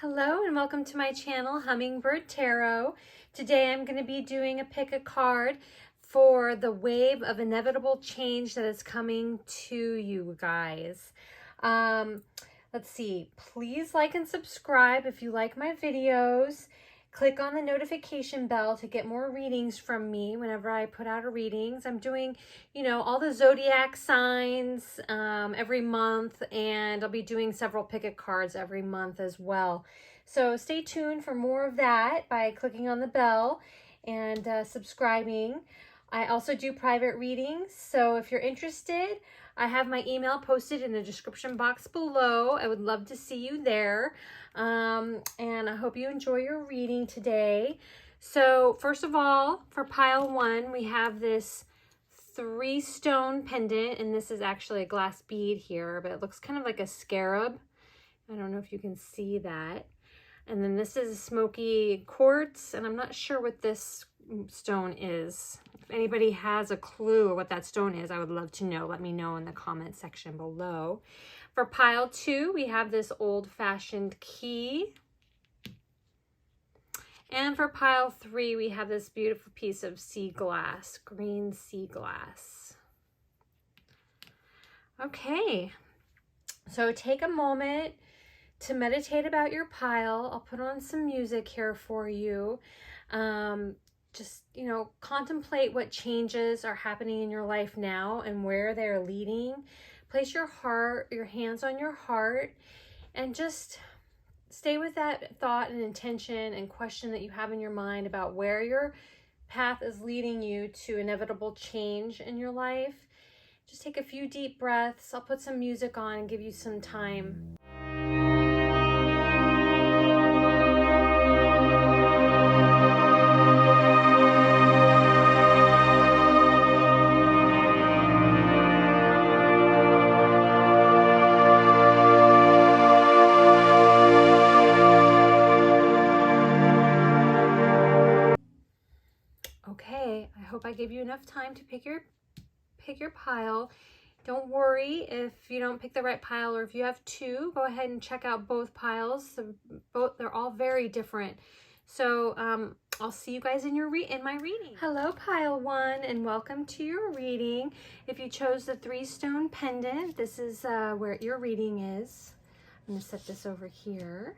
Hello and welcome to my channel, Hummingbird Tarot. Today I'm going to be doing a pick a card for the wave of inevitable change that is coming to you guys. Let's see, please like and subscribe if you like my videos. Click on the notification bell to get more readings from me whenever I put out readings. I'm doing, all the zodiac signs every month, and I'll be doing several pick-a cards every month as well. So stay tuned for more of that by clicking on the bell and subscribing. I also do private readings, so if you're interested, I have my email posted in the description box below. I would love to see you there. And I hope you enjoy your reading today. So first of all, for pile one, we have this 3-stone pendant, and this is actually a glass bead here, but it looks kind of like a scarab. I don't know if you can see that. And then this is smoky quartz, and I'm not sure what this stone is. If anybody has a clue what that stone is, I would love to know. Let me know in the comment section below. For pile two, we have this old-fashioned key. And for pile three, we have this beautiful piece of sea glass, green sea glass. Okay, so take a moment to meditate about your pile. I'll put on some music here for you. Just, contemplate what changes are happening in your life now and where they're leading. Place your hands on your heart, and just stay with that thought and intention and question that you have in your mind about where your path is leading you to inevitable change in your life. Just take a few deep breaths. I'll put some music on and give you some time. Okay, I hope I gave you enough time to pick your pile. Don't worry if you don't pick the right pile, or if you have two, go ahead and check out both piles. They're all very different. So I'll see you guys in my reading. Hello, pile one, and welcome to your reading. If you chose the 3-stone pendant, this is where your reading is. I'm going to set this over here.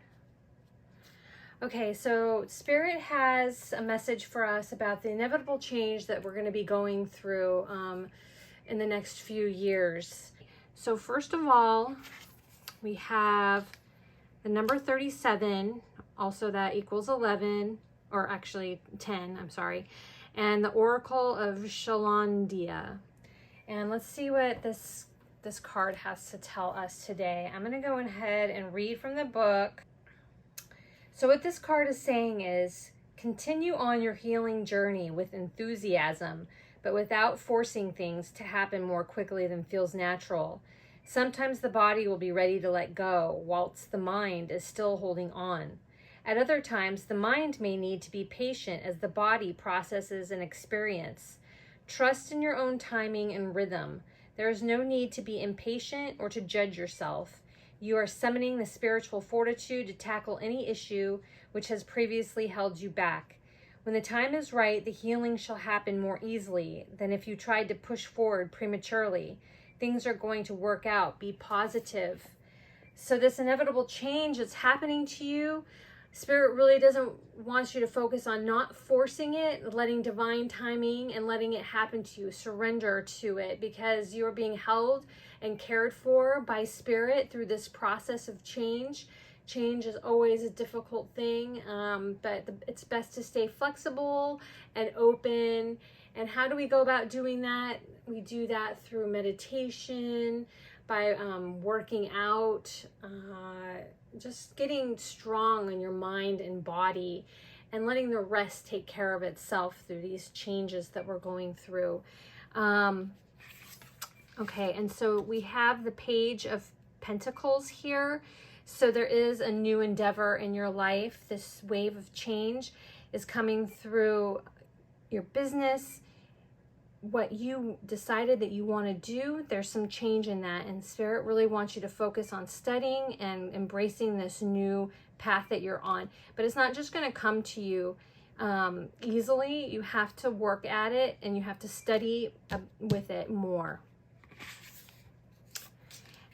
Okay, so Spirit has a message for us about the inevitable change that we're going to be going through in the next few years. So first of all, we have the number 37, also that equals 11, or actually 10, I'm sorry, and the Oracle of Shalandia. And let's see what this card has to tell us today. I'm going to go ahead and read from the book. So what this card is saying is, continue on your healing journey with enthusiasm, but without forcing things to happen more quickly than feels natural. Sometimes the body will be ready to let go, whilst the mind is still holding on. At other times, the mind may need to be patient as the body processes an experience. Trust in your own timing and rhythm. There is no need to be impatient or to judge yourself. You are summoning the spiritual fortitude to tackle any issue which has previously held you back. When the time is right, the healing shall happen more easily than if you tried to push forward prematurely. Things are going to work out. Be positive. So this inevitable change that's happening to you, Spirit really doesn't want you to focus on not forcing it, letting divine timing and letting it happen to you. Surrender to it, because you're being held and cared for by Spirit through this process of change. Change is always a difficult thing, but it's best to stay flexible and open. And how do we go about doing that? We do that through meditation, by working out, just getting strong in your mind and body, and letting the rest take care of itself through these changes that we're going through. Okay, and so we have the Page of Pentacles here. So there is a new endeavor in your life. This wave of change is coming through your business, what you decided that you want to do, there's some change in that, and Spirit really wants you to focus on studying and embracing this new path that you're on. But it's not just going to come to you easily. You have to work at it, and you have to study with it more.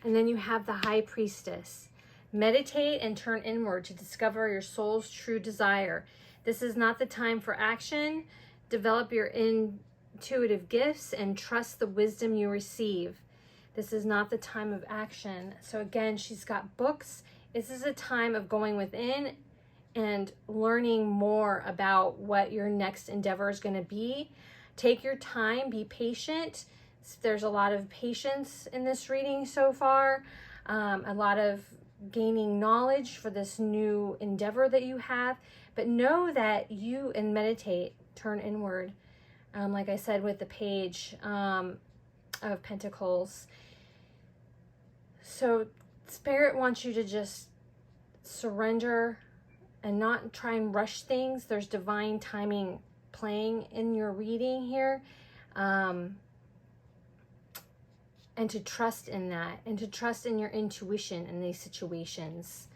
And then you have the High Priestess. Meditate and turn inward to discover your soul's true desire. This is not the time for action. Develop your intuitive gifts and trust the wisdom you receive. This is not the time of action. So again, she's got books. This is a time of going within and learning more about what your next endeavor is going to be. Take your time, be patient. There's a lot of patience in this reading so far, a lot of gaining knowledge for this new endeavor that you have. But know that you, and meditate, turn inward, like I said with the Page of Pentacles. So Spirit wants you to just surrender and not try and rush things. There's divine timing playing in your reading here. And to trust in that, and to trust in your intuition in these situations.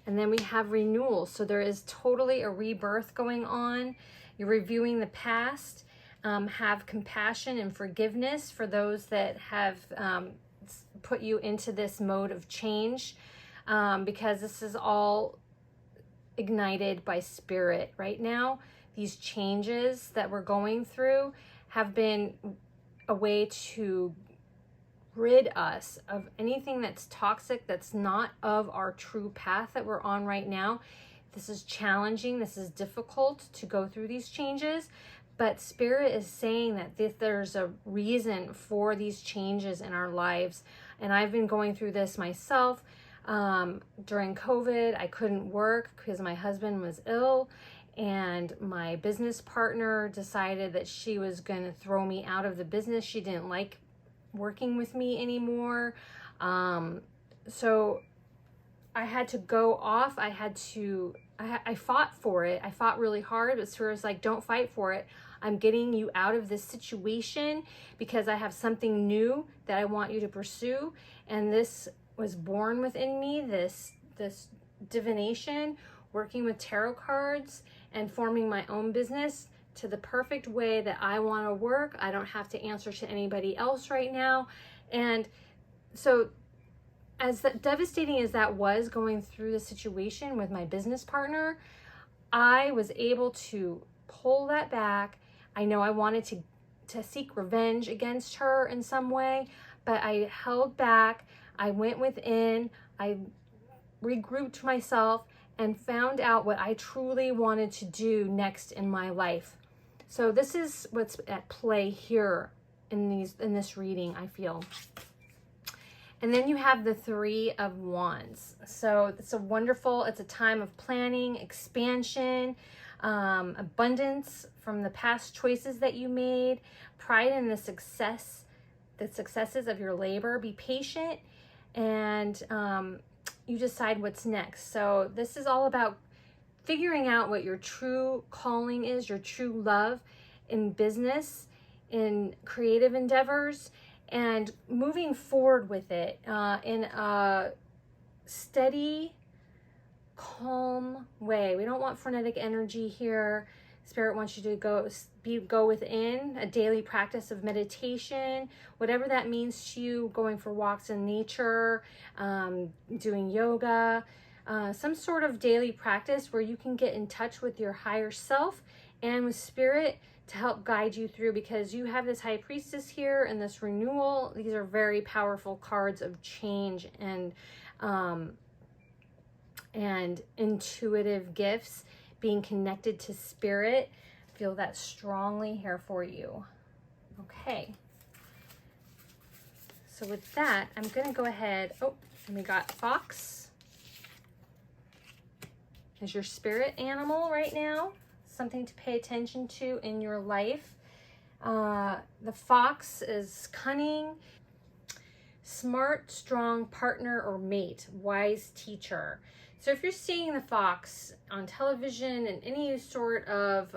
And then we have renewal. So there is totally a rebirth going on. You're reviewing the past. Have compassion and forgiveness for those that have put you into this mode of change, because this is all ignited by Spirit right now. These changes that we're going through have been a way to rid us of anything that's toxic, that's not of our true path that we're on right now. This is challenging. This is difficult to go through these changes, but Spirit is saying that there's a reason for these changes in our lives. And I've been going through this myself. During COVID, I couldn't work because my husband was ill, and my business partner decided that she was going to throw me out of the business. She didn't like working with me anymore. So I had to go off. I fought for it. I fought really hard, but Spirit was like, don't fight for it. I'm getting you out of this situation because I have something new that I want you to pursue. And this was born within me, this divination, working with tarot cards and forming my own business to the perfect way that I want to work. I don't have to answer to anybody else right now. And so as devastating as that was, going through the situation with my business partner, I was able to pull that back. I know I wanted to seek revenge against her in some way, but I held back. I went within, I regrouped myself, and found out what I truly wanted to do next in my life. So this is what's at play here in this reading, I feel. And then you have the Three of Wands. So it's a time of planning, expansion, abundance from the past choices that you made, pride in the successes of your labor. Be patient, and you decide what's next. So this is all about figuring out what your true calling is, your true love in business, in creative endeavors, and moving forward with it in a steady, calm way. We don't want frenetic energy here. Spirit wants you to go within, a daily practice of meditation, whatever that means to you, going for walks in nature, doing yoga, some sort of daily practice where you can get in touch with your higher self and with Spirit to help guide you through, because you have this High Priestess here and this renewal. These are very powerful cards of change and intuitive gifts, being connected to Spirit. Feel that strongly here for you. Okay. So with that, I'm going to go ahead. Oh, and we got Fox as your spirit animal right now. Something to pay attention to in your life. The fox is cunning, smart, strong partner or mate, wise teacher. So if you're seeing the fox on television and any sort of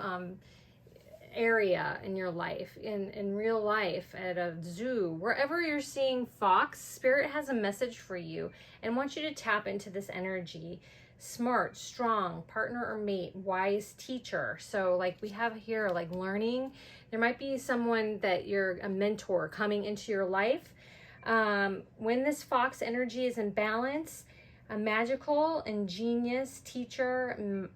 area in your life, in real life, at a zoo, wherever you're seeing fox, Spirit has a message for you and wants you to tap into this energy. Smart, strong, partner or mate, wise teacher. So like we have here, like learning. There might be someone that you're a mentor coming into your life. When this fox energy is in balance, a magical, ingenious teacher,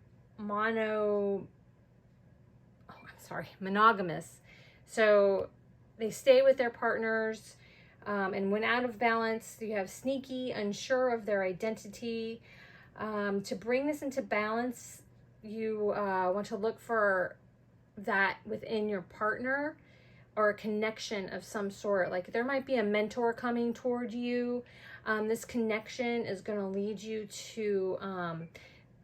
monogamous. So they stay with their partners, and when out of balance, you have sneaky, unsure of their identity. To bring this into balance, you want to look for that within your partner, or a connection of some sort. Like there might be a mentor coming toward you. This connection is going to lead you to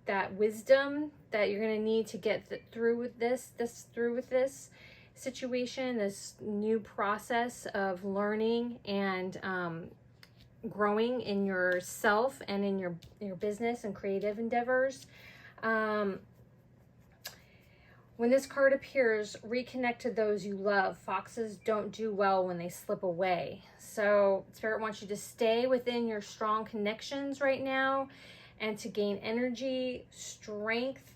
that wisdom that you're going to need to get through with this situation, this new process of learning and growing in yourself and in your business and creative endeavors. When this card appears, reconnect to those you love. Foxes don't do well when they slip away. So Spirit wants you to stay within your strong connections right now and to gain energy, strength,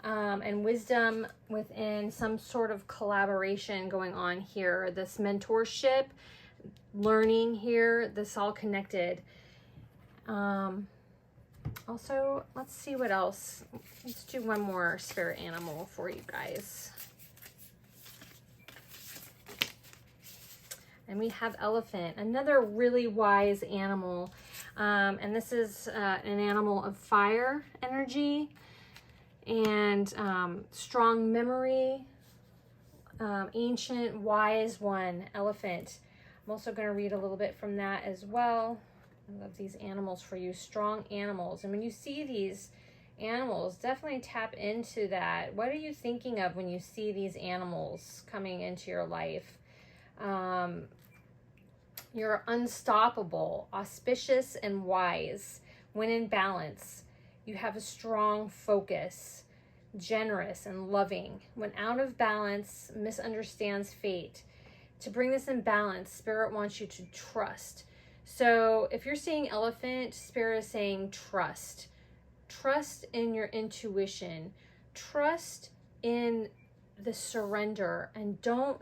and wisdom within some sort of collaboration going on here. This mentorship, learning here, this all connected. Also, let's see what else. Let's do one more spirit animal for you guys. And we have elephant, another really wise animal. And this is an animal of fire energy and strong memory, ancient, wise one, elephant. I'm also going to read a little bit from that as well. I love these animals for you, strong animals. And when you see these animals, definitely tap into that. What are you thinking of when you see these animals coming into your life? You're unstoppable, auspicious, and wise. When in balance, you have a strong focus, generous and loving. When out of balance, misunderstands fate. To bring this in balance, Spirit wants you to trust. So if you're seeing elephant, Spirit is saying trust. Trust in your intuition. Trust in the surrender, and don't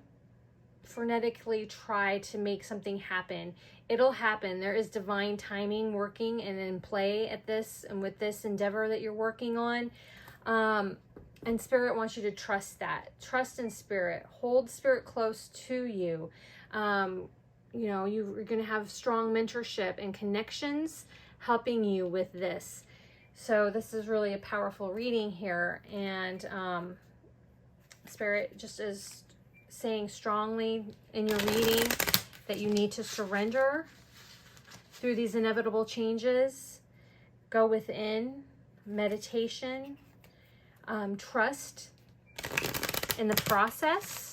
frenetically try to make something happen. It'll happen. There is divine timing working and in play at this and with this endeavor that you're working on. And Spirit wants you to trust that. Trust in Spirit. Hold Spirit close to you. You know, you're going to have strong mentorship and connections helping you with this. So this is really a powerful reading here. And Spirit just is saying strongly in your reading that you need to surrender through these inevitable changes. Go within, meditation, trust in the process.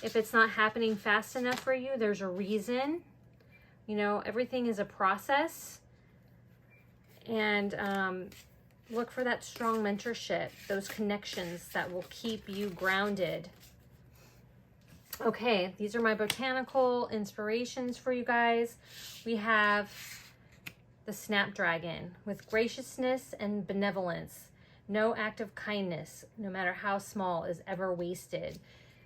If it's not happening fast enough for you, there's a reason. You know, everything is a process. And look for that strong mentorship, those connections that will keep you grounded. Okay, these are my botanical inspirations for you guys. We have the snapdragon with graciousness and benevolence. No act of kindness, no matter how small, is ever wasted.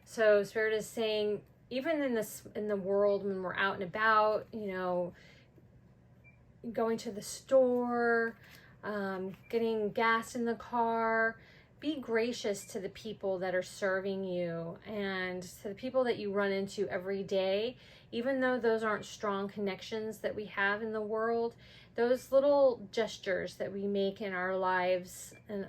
So Spirit is saying, even in the world when we're out and about, you know, going to the store, getting gas in the car, be gracious to the people that are serving you and to the people that you run into every day. Even though those aren't strong connections that we have in the world, those little gestures that we make in our lives and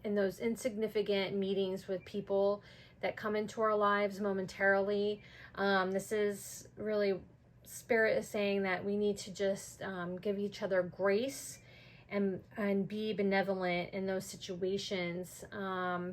in those insignificant meetings with people that come into our lives momentarily. This is really, Spirit is saying that we need to just give each other grace and be benevolent in those situations,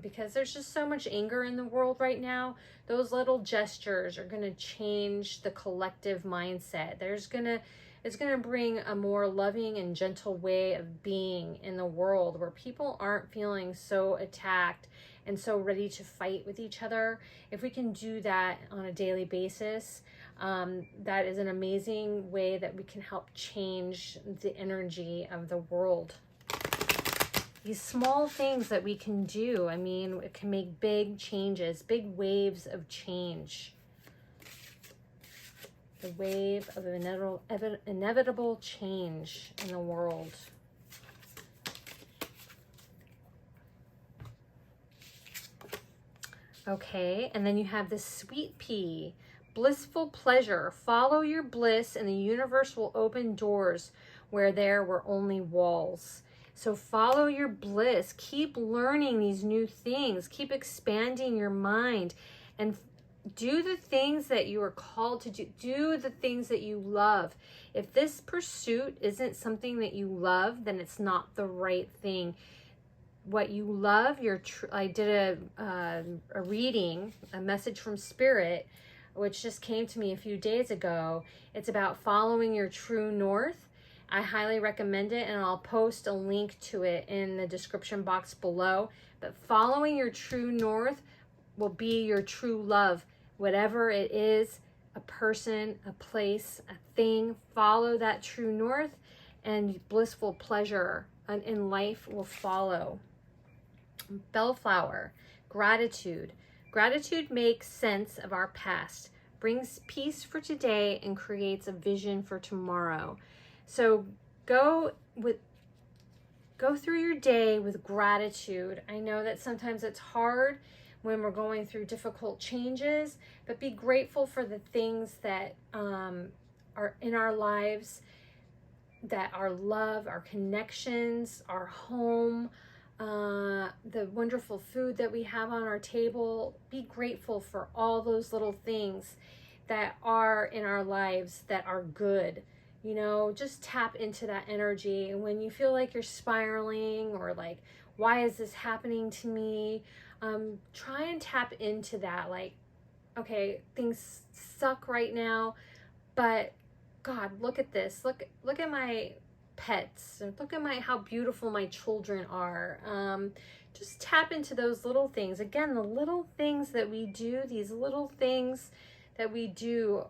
because there's just so much anger in the world right now. Those little gestures are going to change the collective mindset. There's going to It's going to bring a more loving and gentle way of being in the world where people aren't feeling so attacked and so ready to fight with each other. If we can do that on a daily basis, that is an amazing way that we can help change the energy of the world. These small things that we can do, I mean, it can make big changes, big waves of change. The wave of inevitable change in the world. Okay, and then you have the sweet pea. Blissful pleasure. Follow your bliss and the universe will open doors where there were only walls. So follow your bliss. Keep learning these new things. Keep expanding your mind and do the things that you are called to do. Do the things that you love. If this pursuit isn't something that you love, then it's not the right thing. What you love, I did a reading, a message from Spirit, which just came to me a few days ago. It's about following your true north. I highly recommend it, and I'll post a link to it in the description box below. But following your true north will be your true love. Whatever it is, a person, a place, a thing, follow that true north and blissful pleasure in life will follow. Bellflower, gratitude. Gratitude makes sense of our past, brings peace for today, and creates a vision for tomorrow. So go through your day with gratitude. I know that sometimes it's hard when we're going through difficult changes, but be grateful for the things that are in our lives, that our love, our connections, our home, the wonderful food that we have on our table. Be grateful for all those little things that are in our lives that are good. You know, just tap into that energy. And when you feel like you're spiraling or like, why is this happening to me? Try and tap into that. Like, okay, things suck right now, but God, look at this. Look at my pets. Look at how beautiful my children are. Just tap into those little things. Again, the little things that we do, these little things that we do,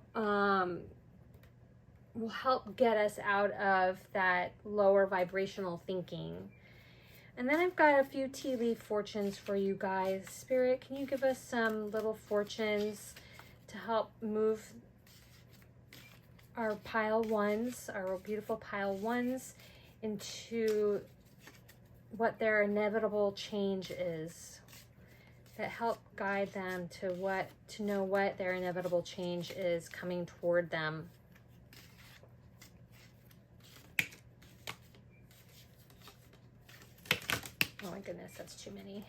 will help get us out of that lower vibrational thinking. And then I've got a few tea leaf fortunes for you guys. Spirit, can you give us some little fortunes to help move our pile ones, our beautiful pile ones, into what their inevitable change is? That help guide them to know what their inevitable change is coming toward them. Oh my goodness, that's too many.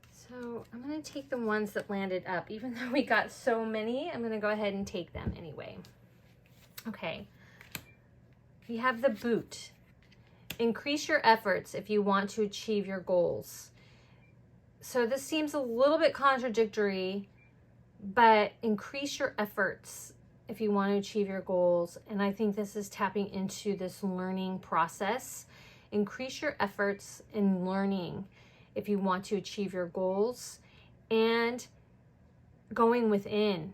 So I'm going to take the ones that landed up. Even though we got so many, I'm going to go ahead and take them anyway. Okay. We have the boot. Increase your efforts if you want to achieve your goals. So this seems a little bit contradictory, but increase your efforts if you want to achieve your goals. And I think this is tapping into this learning process. Increase your efforts in learning if you want to achieve your goals, and going within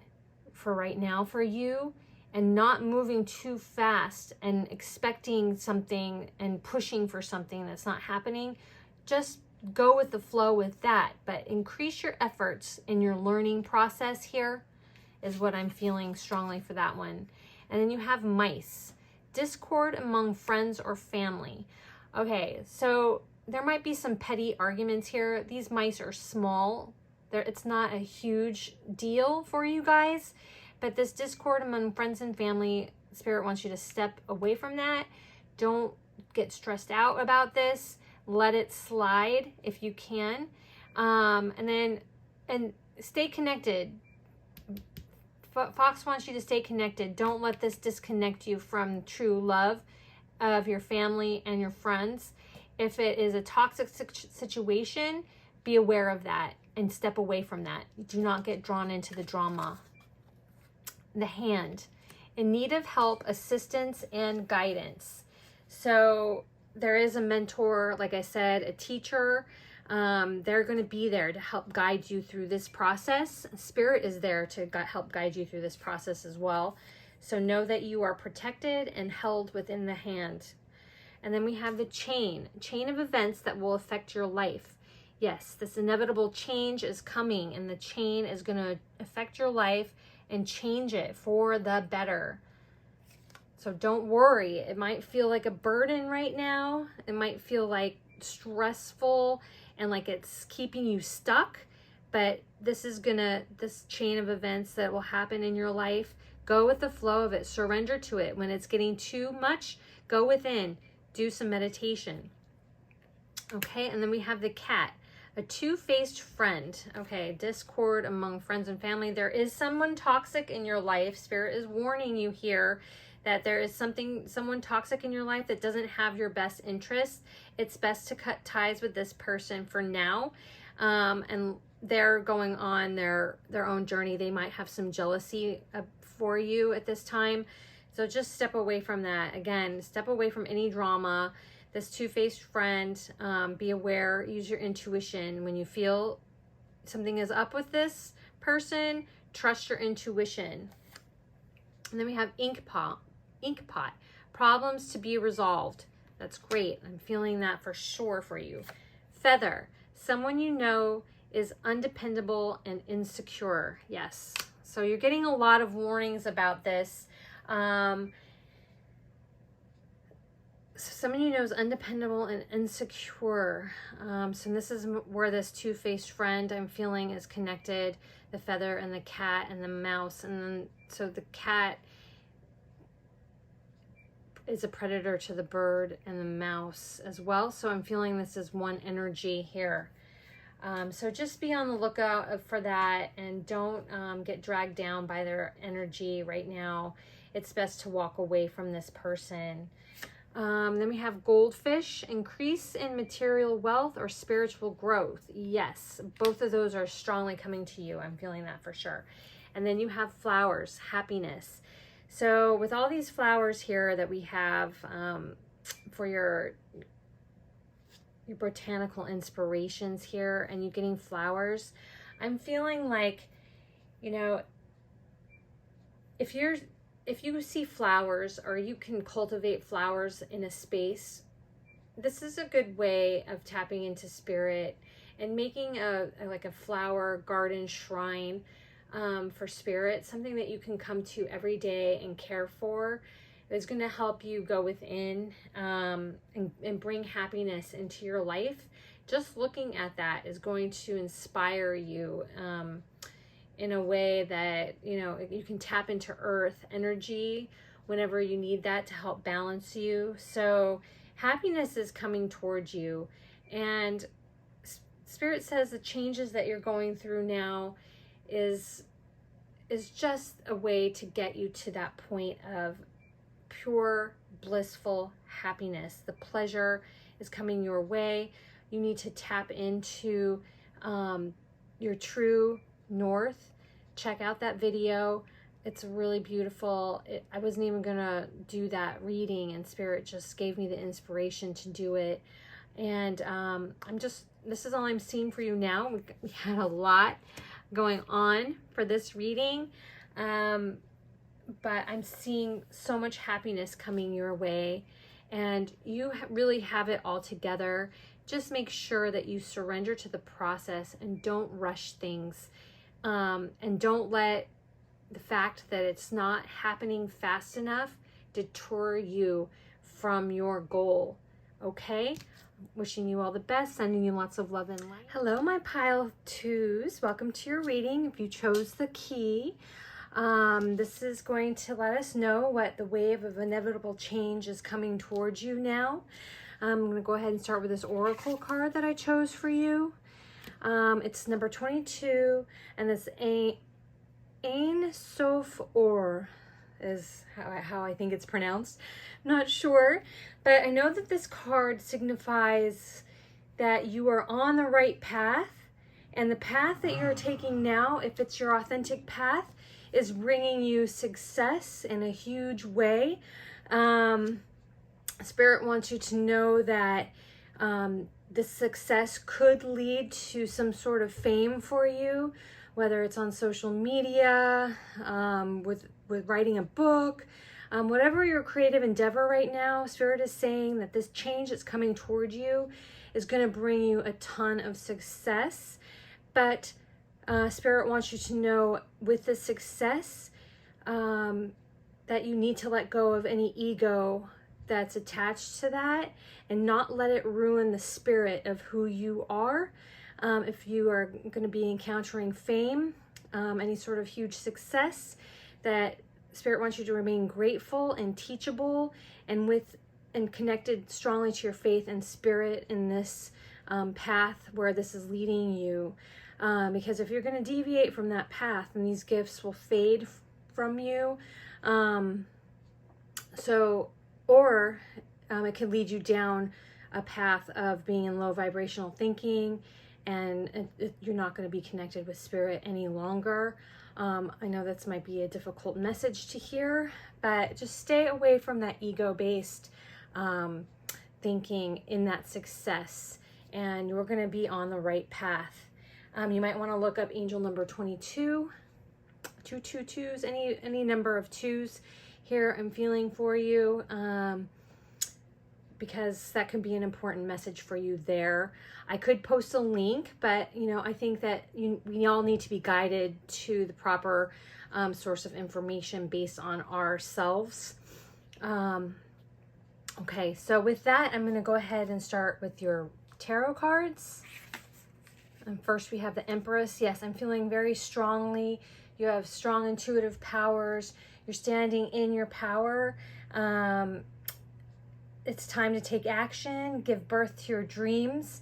for right now for you, and not moving too fast and expecting something and pushing for something that's not happening. Just go with the flow with that, but increase your efforts in your learning process here is what I'm feeling strongly for that one. And then you have mice. Discord among friends or family. Okay, so there might be some petty arguments here. These mice are small. It's not a huge deal for you guys, but this discord among friends and family, Spirit wants you to step away from that. Don't get stressed out about this. Let it slide if you can. And stay connected. Fox wants you to stay connected. Don't let this disconnect you from true love of your family and your friends. If it is a toxic situation, be aware of that and step away from that. Do not get drawn into the drama. the hand, in need of help, assistance, and guidance. So there is a mentor, like I said, a teacher. They're going to be there to help guide you through this process. Spirit is there to help guide you through this process as well. So know that you are protected and held within the hand. And then we have the chain of events that will affect your life. Yes, this inevitable change is coming, and the chain is going to affect your life and change it for the better. So don't worry. It might feel like a burden right now. It might feel like stressful and like it's keeping you stuck. But this chain of events that will happen in your life, go with the flow of it. Surrender to it. When it's getting too much, go within. Do some meditation. Okay, and then we have the cat. A two-faced friend. Okay, discord among friends and family. There is someone toxic in your life. Spirit is warning you here that there is someone toxic in your life that doesn't have your best interest. It's best to cut ties with this person for now. And they're going on their own journey. They might have some jealousy for you at this time. So just step away from that. Again, step away from any drama. This two-faced friend, be aware, use your intuition. When you feel something is up with this person, trust your intuition. And then we have ink pot, problems to be resolved. That's great. I'm feeling that for sure for you. Feather, someone you know is undependable and insecure. Yes. So you're getting a lot of warnings about this. Someone you know is undependable and insecure. So this is where this two-faced friend I'm feeling is connected. The feather and the cat and the mouse. And then, so the cat is a predator to the bird and the mouse as well. So I'm feeling this is one energy here. So just be on the lookout for that, and don't get dragged down by their energy right now. It's best to walk away from this person. Then we have goldfish, increase in material wealth or spiritual growth. Yes, both of those are strongly coming to you. I'm feeling that for sure. And then you have flowers, happiness. So with all these flowers here that we have for your botanical inspirations here, and you getting flowers, I'm feeling like, you know, if you see flowers or you can cultivate flowers in a space, this is a good way of tapping into spirit and making a flower garden shrine for spirit, something that you can come to every day and care for. It's going to help you go within and bring happiness into your life. Just looking at that is going to inspire you in a way that, you know, you can tap into earth energy whenever you need that to help balance you. So happiness is coming towards you, and Spirit says the changes that you're going through now is just a way to get you to that point of pure, blissful happiness. The pleasure is coming your way. You need to tap into your true north. Check out that video. It's really beautiful. I wasn't even gonna do that reading, and Spirit just gave me the inspiration to do it. And this is all I'm seeing for you now. We had a lot going on for this reading, but I'm seeing so much happiness coming your way, and you really have it all together. Just make sure that you surrender to the process and don't rush things, and don't let the fact that it's not happening fast enough deter you from your goal. Okay? Wishing you all the best, sending you lots of love and light. Hello, my pile of twos. Welcome to your reading. If you chose the key, this is going to let us know what the wave of inevitable change is coming towards you now. I'm going to go ahead and start with this oracle card that I chose for you. It's number 22, and this Ein Sof Or is how I think it's pronounced. Not sure, but I know that this card signifies that you are on the right path, and the path that you're taking now, if it's your authentic path, is bringing you success in a huge way. Spirit wants you to know that this success could lead to some sort of fame for you, whether it's on social media, with writing a book, whatever your creative endeavor right now. Spirit is saying that this change that's coming toward you is going to bring you a ton of success. But Spirit wants you to know with the success that you need to let go of any ego that's attached to that and not let it ruin the spirit of who you are. If you are going to be encountering fame, any sort of huge success, that Spirit wants you to remain grateful and teachable and connected strongly to your faith and spirit in this path where this is leading you. Because if you're going to deviate from that path, then these gifts will fade from you. It can lead you down a path of being in low vibrational thinking, and you're not going to be connected with spirit any longer. I know this might be a difficult message to hear, but just stay away from that ego-based thinking in that success, and you're going to be on the right path. You might want to look up angel number 22, 222s, any number of twos here I'm feeling for you, because that can be an important message for you there. I could post a link, but I think that we all need to be guided to the proper source of information based on ourselves. Okay, so with that, I'm going to go ahead and start with your tarot cards. And first we have the Empress. Yes, I'm feeling very strongly. You have strong intuitive powers. You're standing in your power. It's time to take action, give birth to your dreams.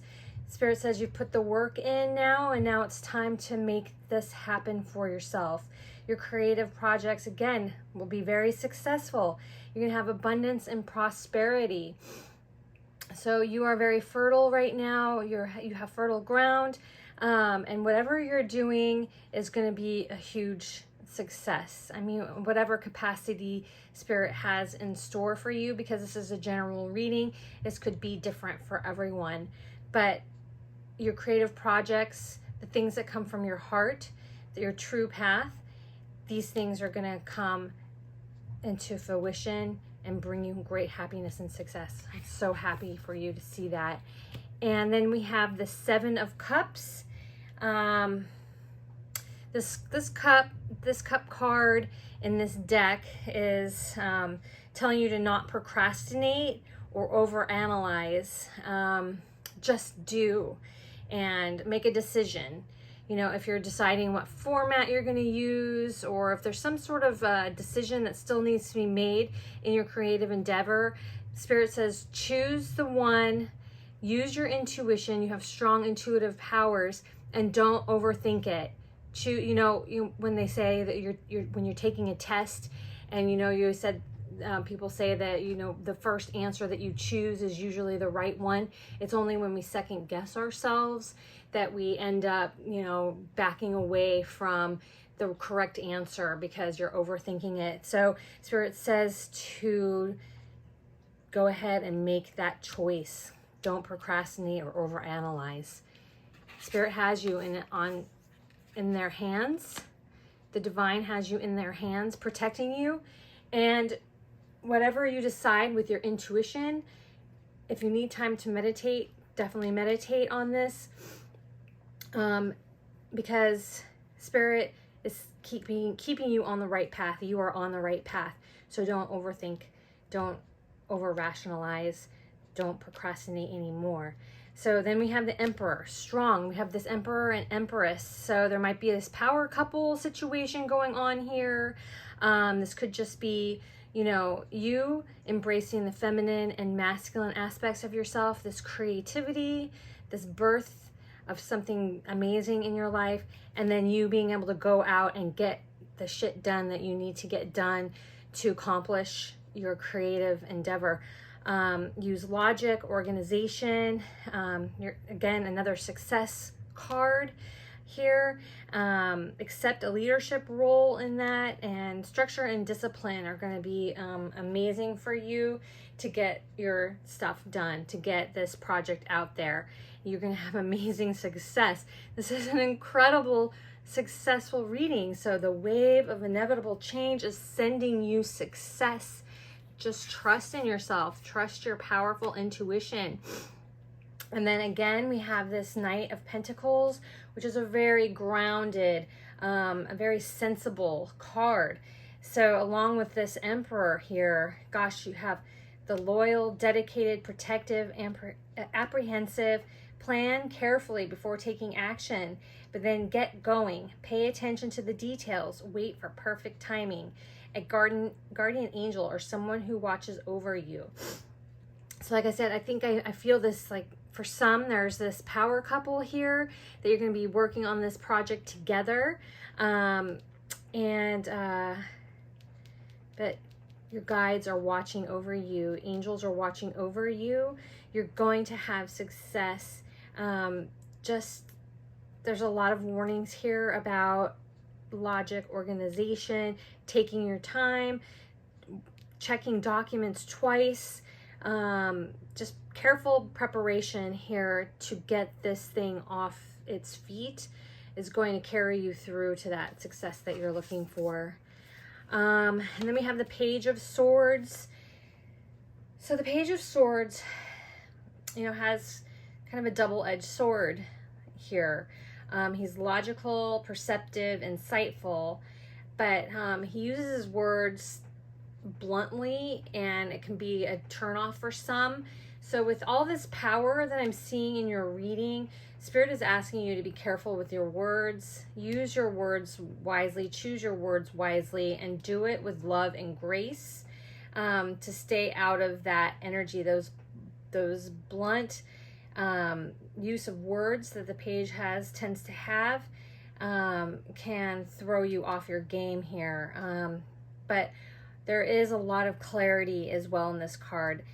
Spirit says you've put the work in now, and now it's time to make this happen for yourself. Your creative projects, again, will be very successful. You're going to have abundance and prosperity. So you are very fertile right now. You have fertile ground, and whatever you're doing is going to be a huge success. I mean, whatever capacity Spirit has in store for you, because this is a general reading, this could be different for everyone. But your creative projects, the things that come from your heart, your true path, these things are going to come into fruition and bring you great happiness and success. I'm so happy for you to see that. And then we have the Seven of Cups. This cup card in this deck is telling you to not procrastinate or overanalyze. Just do and make a decision. If you're deciding what format you're going to use, or if there's some sort of decision that still needs to be made in your creative endeavor, Spirit says choose the one, use your intuition. You have strong intuitive powers, and don't overthink it. When they say that when you're taking a test, and you said people say that the first answer that you choose is usually the right one. It's only when we second guess ourselves that we end up backing away from the correct answer because you're overthinking it. So Spirit says to go ahead and make that choice. Don't procrastinate or overanalyze. Spirit has you in their hands. The divine has you in their hands, protecting you. And whatever you decide with your intuition, if you need time to meditate, definitely meditate on this, because Spirit is keeping you on the right path. You are on the right path. So don't overthink, don't over rationalize, don't procrastinate anymore. So then we have the Emperor, strong. We have this Emperor and Empress. So there might be this power couple situation going on here. This could just be, you embracing the feminine and masculine aspects of yourself, this creativity, this birth of something amazing in your life, and then you being able to go out and get the shit done that you need to get done to accomplish your creative endeavor. Use logic, organization. You're, again, another success card here. Accept a leadership role in that, and structure and discipline are going to be amazing for you to get your stuff done, to get this project out there. You're going to have amazing success. This is an incredible successful reading. So the wave of inevitable change is sending you success. Just trust in yourself. Trust your powerful intuition. And then again, we have this Knight of Pentacles, which is a very grounded, a very sensible card. So along with this Emperor here, gosh, you have the loyal, dedicated, protective, apprehensive. Plan carefully before taking action, but then get going. Pay attention to the details. Wait for perfect timing. A guardian angel or someone who watches over you. So like I said, I think I feel this, like for some, there's this power couple here that you're going to be working on this project together. But your guides are watching over you. Angels are watching over you. You're going to have success. There's a lot of warnings here about logic, organization, taking your time, checking documents twice, just careful preparation here to get this thing off its feet is going to carry you through to that success that you're looking for. And then we have the Page of Swords. So the Page of Swords, has kind of a double-edged sword here. He's logical, perceptive, insightful, but he uses his words bluntly, and it can be a turnoff for some. So with all this power that I'm seeing in your reading, Spirit is asking you to be careful with your words. Use your words wisely, choose your words wisely, and do it with love and grace, to stay out of that energy, those blunt use of words that the page tends to have, can throw you off your game here. But there is a lot of clarity as well in this card.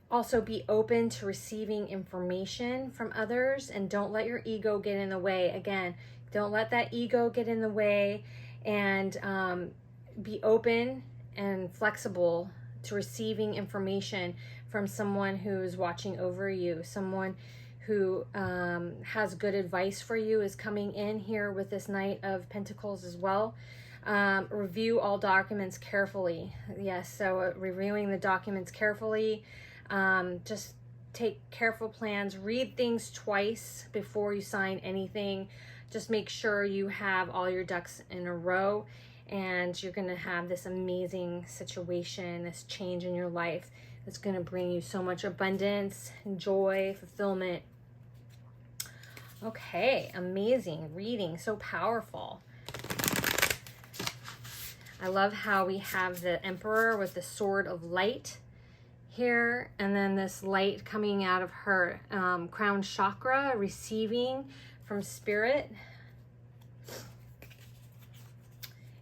Also, be open to receiving information from others, and don't let your ego get in the way. Again, don't let that ego get in the way, and be open and flexible to receiving information from someone who's watching over you, someone who has good advice for you is coming in here with this Knight of Pentacles as well. Review all documents carefully. Yes, so reviewing the documents carefully. Just take careful plans. Read things twice before you sign anything. Just make sure you have all your ducks in a row, and you're going to have this amazing situation, this change in your life that's going to bring you so much abundance, joy, fulfillment. Okay, amazing reading, so powerful. I love how we have the Emperor with the Sword of Light here, and then this light coming out of her crown chakra, receiving from Spirit.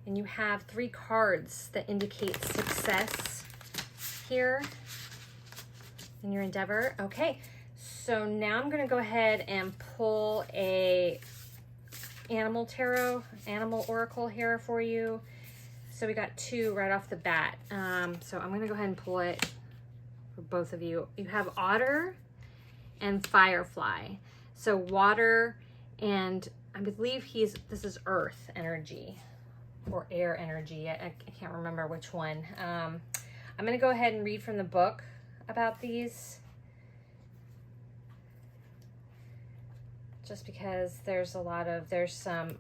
And you have 3 cards that indicate success here in your endeavor. Okay, so now I'm going to go ahead and pull a animal oracle here for you. So we got 2 right off the bat. So I'm going to go ahead and pull it for both of you. You have Otter and Firefly. So water, and I believe this is earth energy or air energy. I can't remember which one. I'm going to go ahead and read from the book about these, just because there's some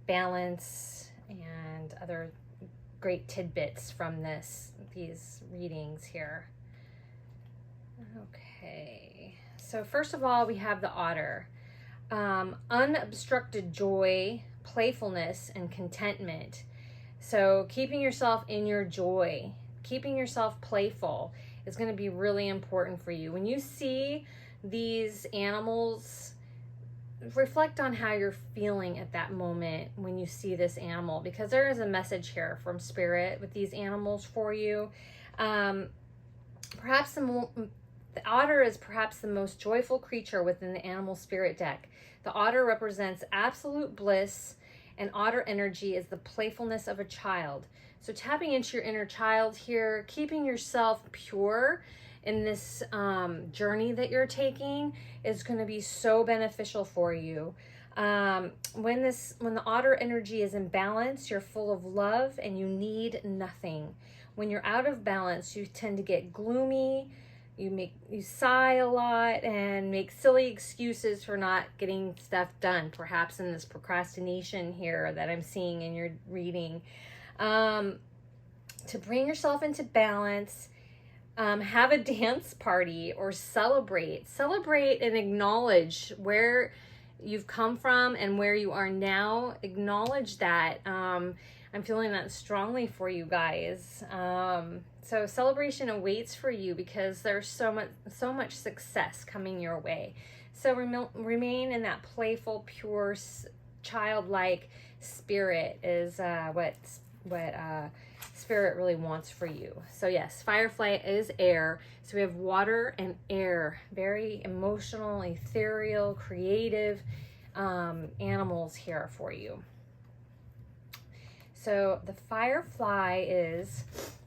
balance and other great tidbits from these readings here. Okay, so first of all, we have the Otter. Unobstructed joy, playfulness, and contentment. So keeping yourself in your joy, keeping yourself playful is going to be really important for you. When you see these animals, reflect on how you're feeling at that moment when you see this animal, because there is a message here from Spirit with these animals for you. Perhaps The otter is perhaps the most joyful creature within the animal spirit deck. The otter represents absolute bliss, and otter energy is the playfulness of a child. So tapping into your inner child here, keeping yourself pure in this journey that you're taking is going to be so beneficial for you. When the otter energy is in balance, you're full of love and you need nothing. When you're out of balance, you tend to get gloomy, you sigh a lot and make silly excuses for not getting stuff done, perhaps in this procrastination here that I'm seeing in your reading. To bring yourself into balance, have a dance party or celebrate and acknowledge where you've come from and where you are now. Acknowledge that. I'm feeling that strongly for you guys. So celebration awaits for you because there's so much success coming your way. So remain in that playful, pure, childlike spirit is what spirit really wants for you. So yes, Firefly is air. So we have water and air, very emotional, ethereal, creative animals here for you. So the Firefly is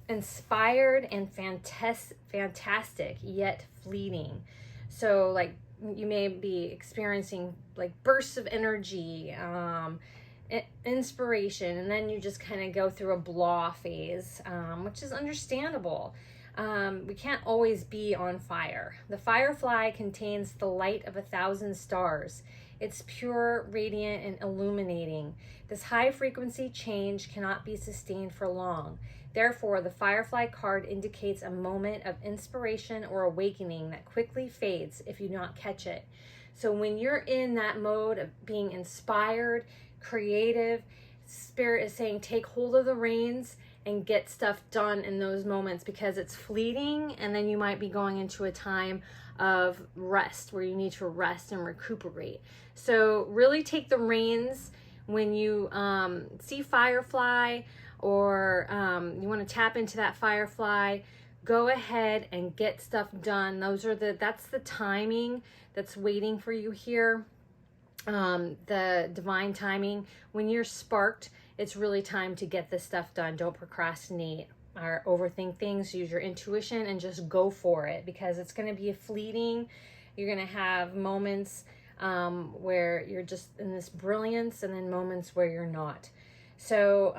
inspired and fantastic, yet fleeting. So like you may be experiencing like bursts of energy, inspiration, and then you just kind of go through a blah phase, which is understandable. We can't always be on fire. The Firefly contains the light of 1,000 stars. It's pure, radiant, and illuminating. This high frequency change cannot be sustained for long. Therefore, the Firefly card indicates a moment of inspiration or awakening that quickly fades if you do not catch it. So when you're in that mode of being inspired, creative, Spirit is saying take hold of the reins and get stuff done in those moments, because it's fleeting, and then you might be going into a time of rest where you need to rest and recuperate. So really take the reins when you see Firefly, or you want to tap into that Firefly. Go ahead and get stuff done. That's the timing that's waiting for you here. The divine timing. When you're sparked, it's really time to get this stuff done. Don't procrastinate or overthink things. Use your intuition and just go for it, because it's going to be fleeting. You're going to have moments where you're just in this brilliance, and then moments where you're not. So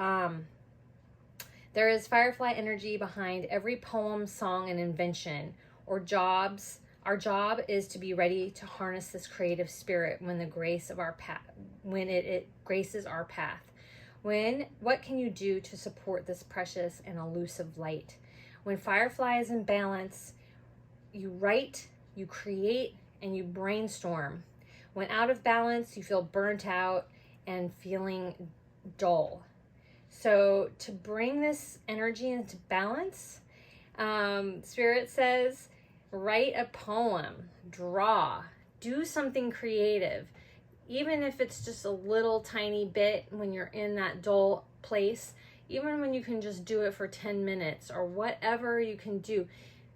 there is Firefly energy behind every poem, song, and invention or jobs. Our job is to be ready to harness this creative spirit when it graces our path. What can you do to support this precious and elusive light? When Firefly is in balance, you write, you create, and you brainstorm. When out of balance, you feel burnt out and feeling dull. So to bring this energy into balance, Spirit says, write a poem, draw, do something creative. Even if it's just a little tiny bit when you're in that dull place, even when you can just do it for 10 minutes or whatever you can do,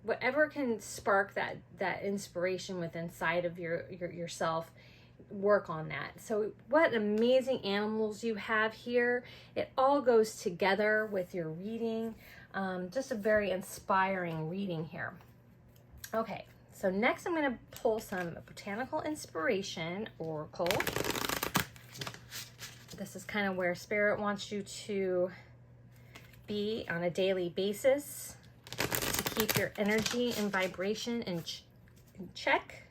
whatever can spark that inspiration within inside of yourself, work on that. So what amazing animals you have here. It all goes together with your reading. Just a very inspiring reading here. Okay, so next I'm going to pull some Botanical Inspiration Oracle. This is kind of where Spirit wants you to be on a daily basis to keep your energy and vibration in check.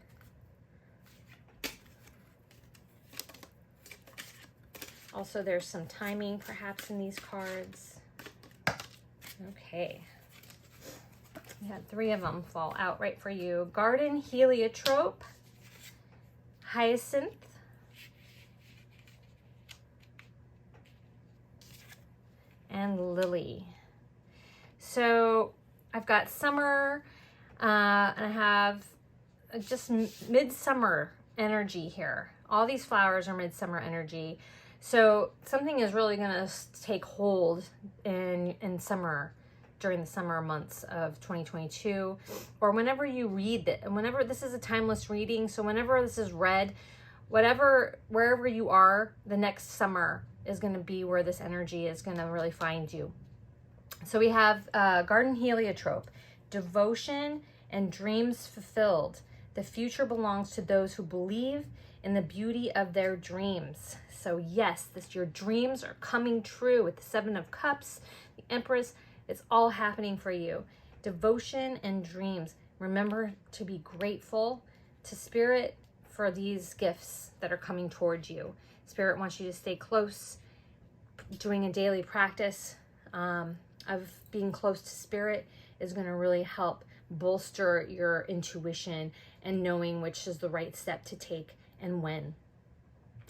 Also, there's some timing perhaps in these cards. Okay. We had 3 of them fall out right for you. Garden Heliotrope, Hyacinth, and Lily. So I've got summer, and I have just midsummer energy here. All these flowers are midsummer energy. So something is really going to take hold in summer during the summer months of 2022, or whenever you read it, and whenever this is a timeless reading, so whenever this is read, wherever you are, the next summer is going to be where this energy is going to really find you. So we have Garden Heliotrope, devotion and dreams fulfilled. The future belongs to those who believe in the beauty of their dreams. So yes, your dreams are coming true with the Seven of Cups, the Empress. It's all happening for you. Devotion and dreams. Remember to be grateful to Spirit for these gifts that are coming towards you. Spirit wants you to stay close, doing a daily practice of being close to Spirit is going to really help bolster your intuition and knowing which is the right step to take and when.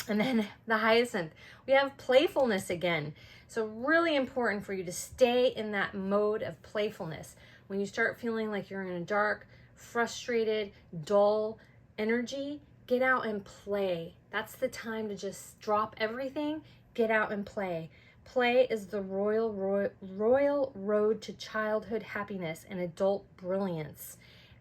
And then the Hyacinth, we have playfulness again. So really important for you to stay in that mode of playfulness. When you start feeling like you're in a dark, frustrated, dull energy, get out and play. That's the time to just drop everything, get out and play. Play is the royal road to childhood happiness and adult brilliance.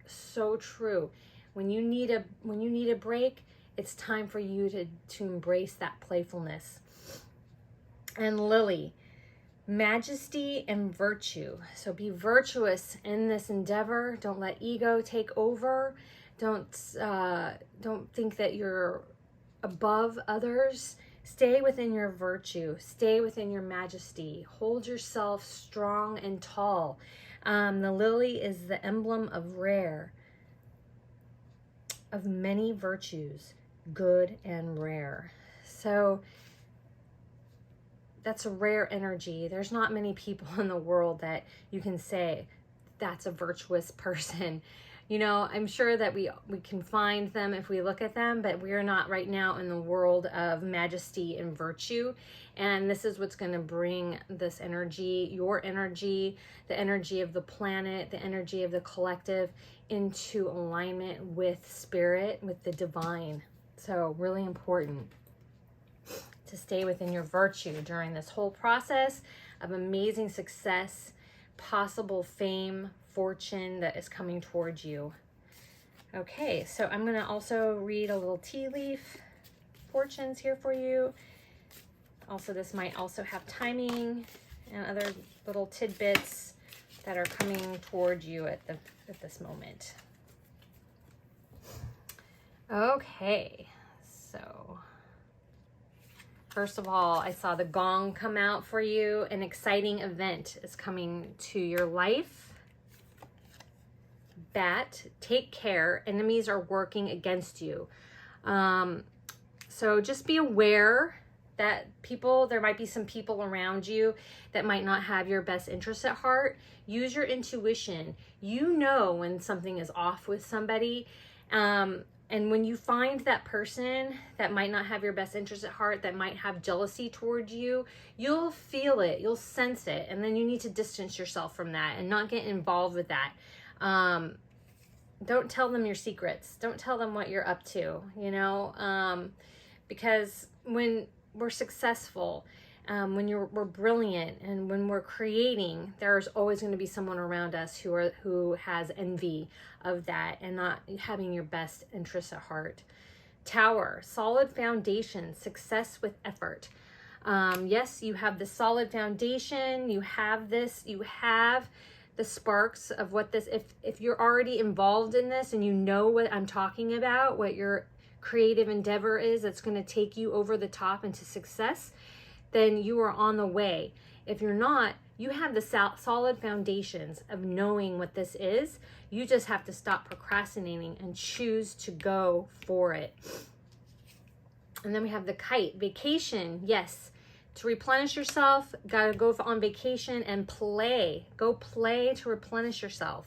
So true. When you need a break, it's time for you to embrace that playfulness. And Lily, majesty and virtue. So be virtuous in this endeavor. Don't let ego take over. Don't think that you're above others. Stay within your virtue. Stay within your majesty. Hold yourself strong and tall. The lily is the emblem of many virtues, good and rare. So that's a rare energy. There's not many people in the world that you can say that's a virtuous person. You know, I'm sure that we can find them if we look at them, but we're not right now in the world of majesty and virtue. And this is what's going to bring this energy, your energy, the energy of the planet, the energy of the collective into alignment with Spirit, with the divine. So really important to stay within your virtue during this whole process of amazing success, possible fame, fortune that is coming towards you. Okay, so I'm going to also read a little tea leaf fortunes here for you. Also, this might also have timing and other little tidbits that are coming toward you at this moment. Okay, so first of all, I saw the gong come out for you. An exciting event is coming to your life. Bat, take care. Enemies are working against you. So just be aware that there might be some people around you that might not have your best interests at heart. Use your intuition. You know when something is off with somebody. And when you find that person that might not have your best interest at heart, that might have jealousy towards you, you'll feel it, you'll sense it. And then you need to distance yourself from that and not get involved with that. Don't tell them your secrets. Don't tell them what you're up to, because when we're successful, when we're brilliant, and when we're creating, there's always going to be someone around us who has envy of that and not having your best interests at heart. Tower, solid foundation, success with effort. Yes, you have the solid foundation. You have the sparks of what this, if you're already involved in this and you know what I'm talking about, what your creative endeavor is that's going to take you over the top into success, then you are on the way. If you're not, you have the solid foundations of knowing what this is. You just have to stop procrastinating and choose to go for it. And then we have the kite, vacation. Yes. To replenish yourself, gotta go on vacation and play. Go play to replenish yourself.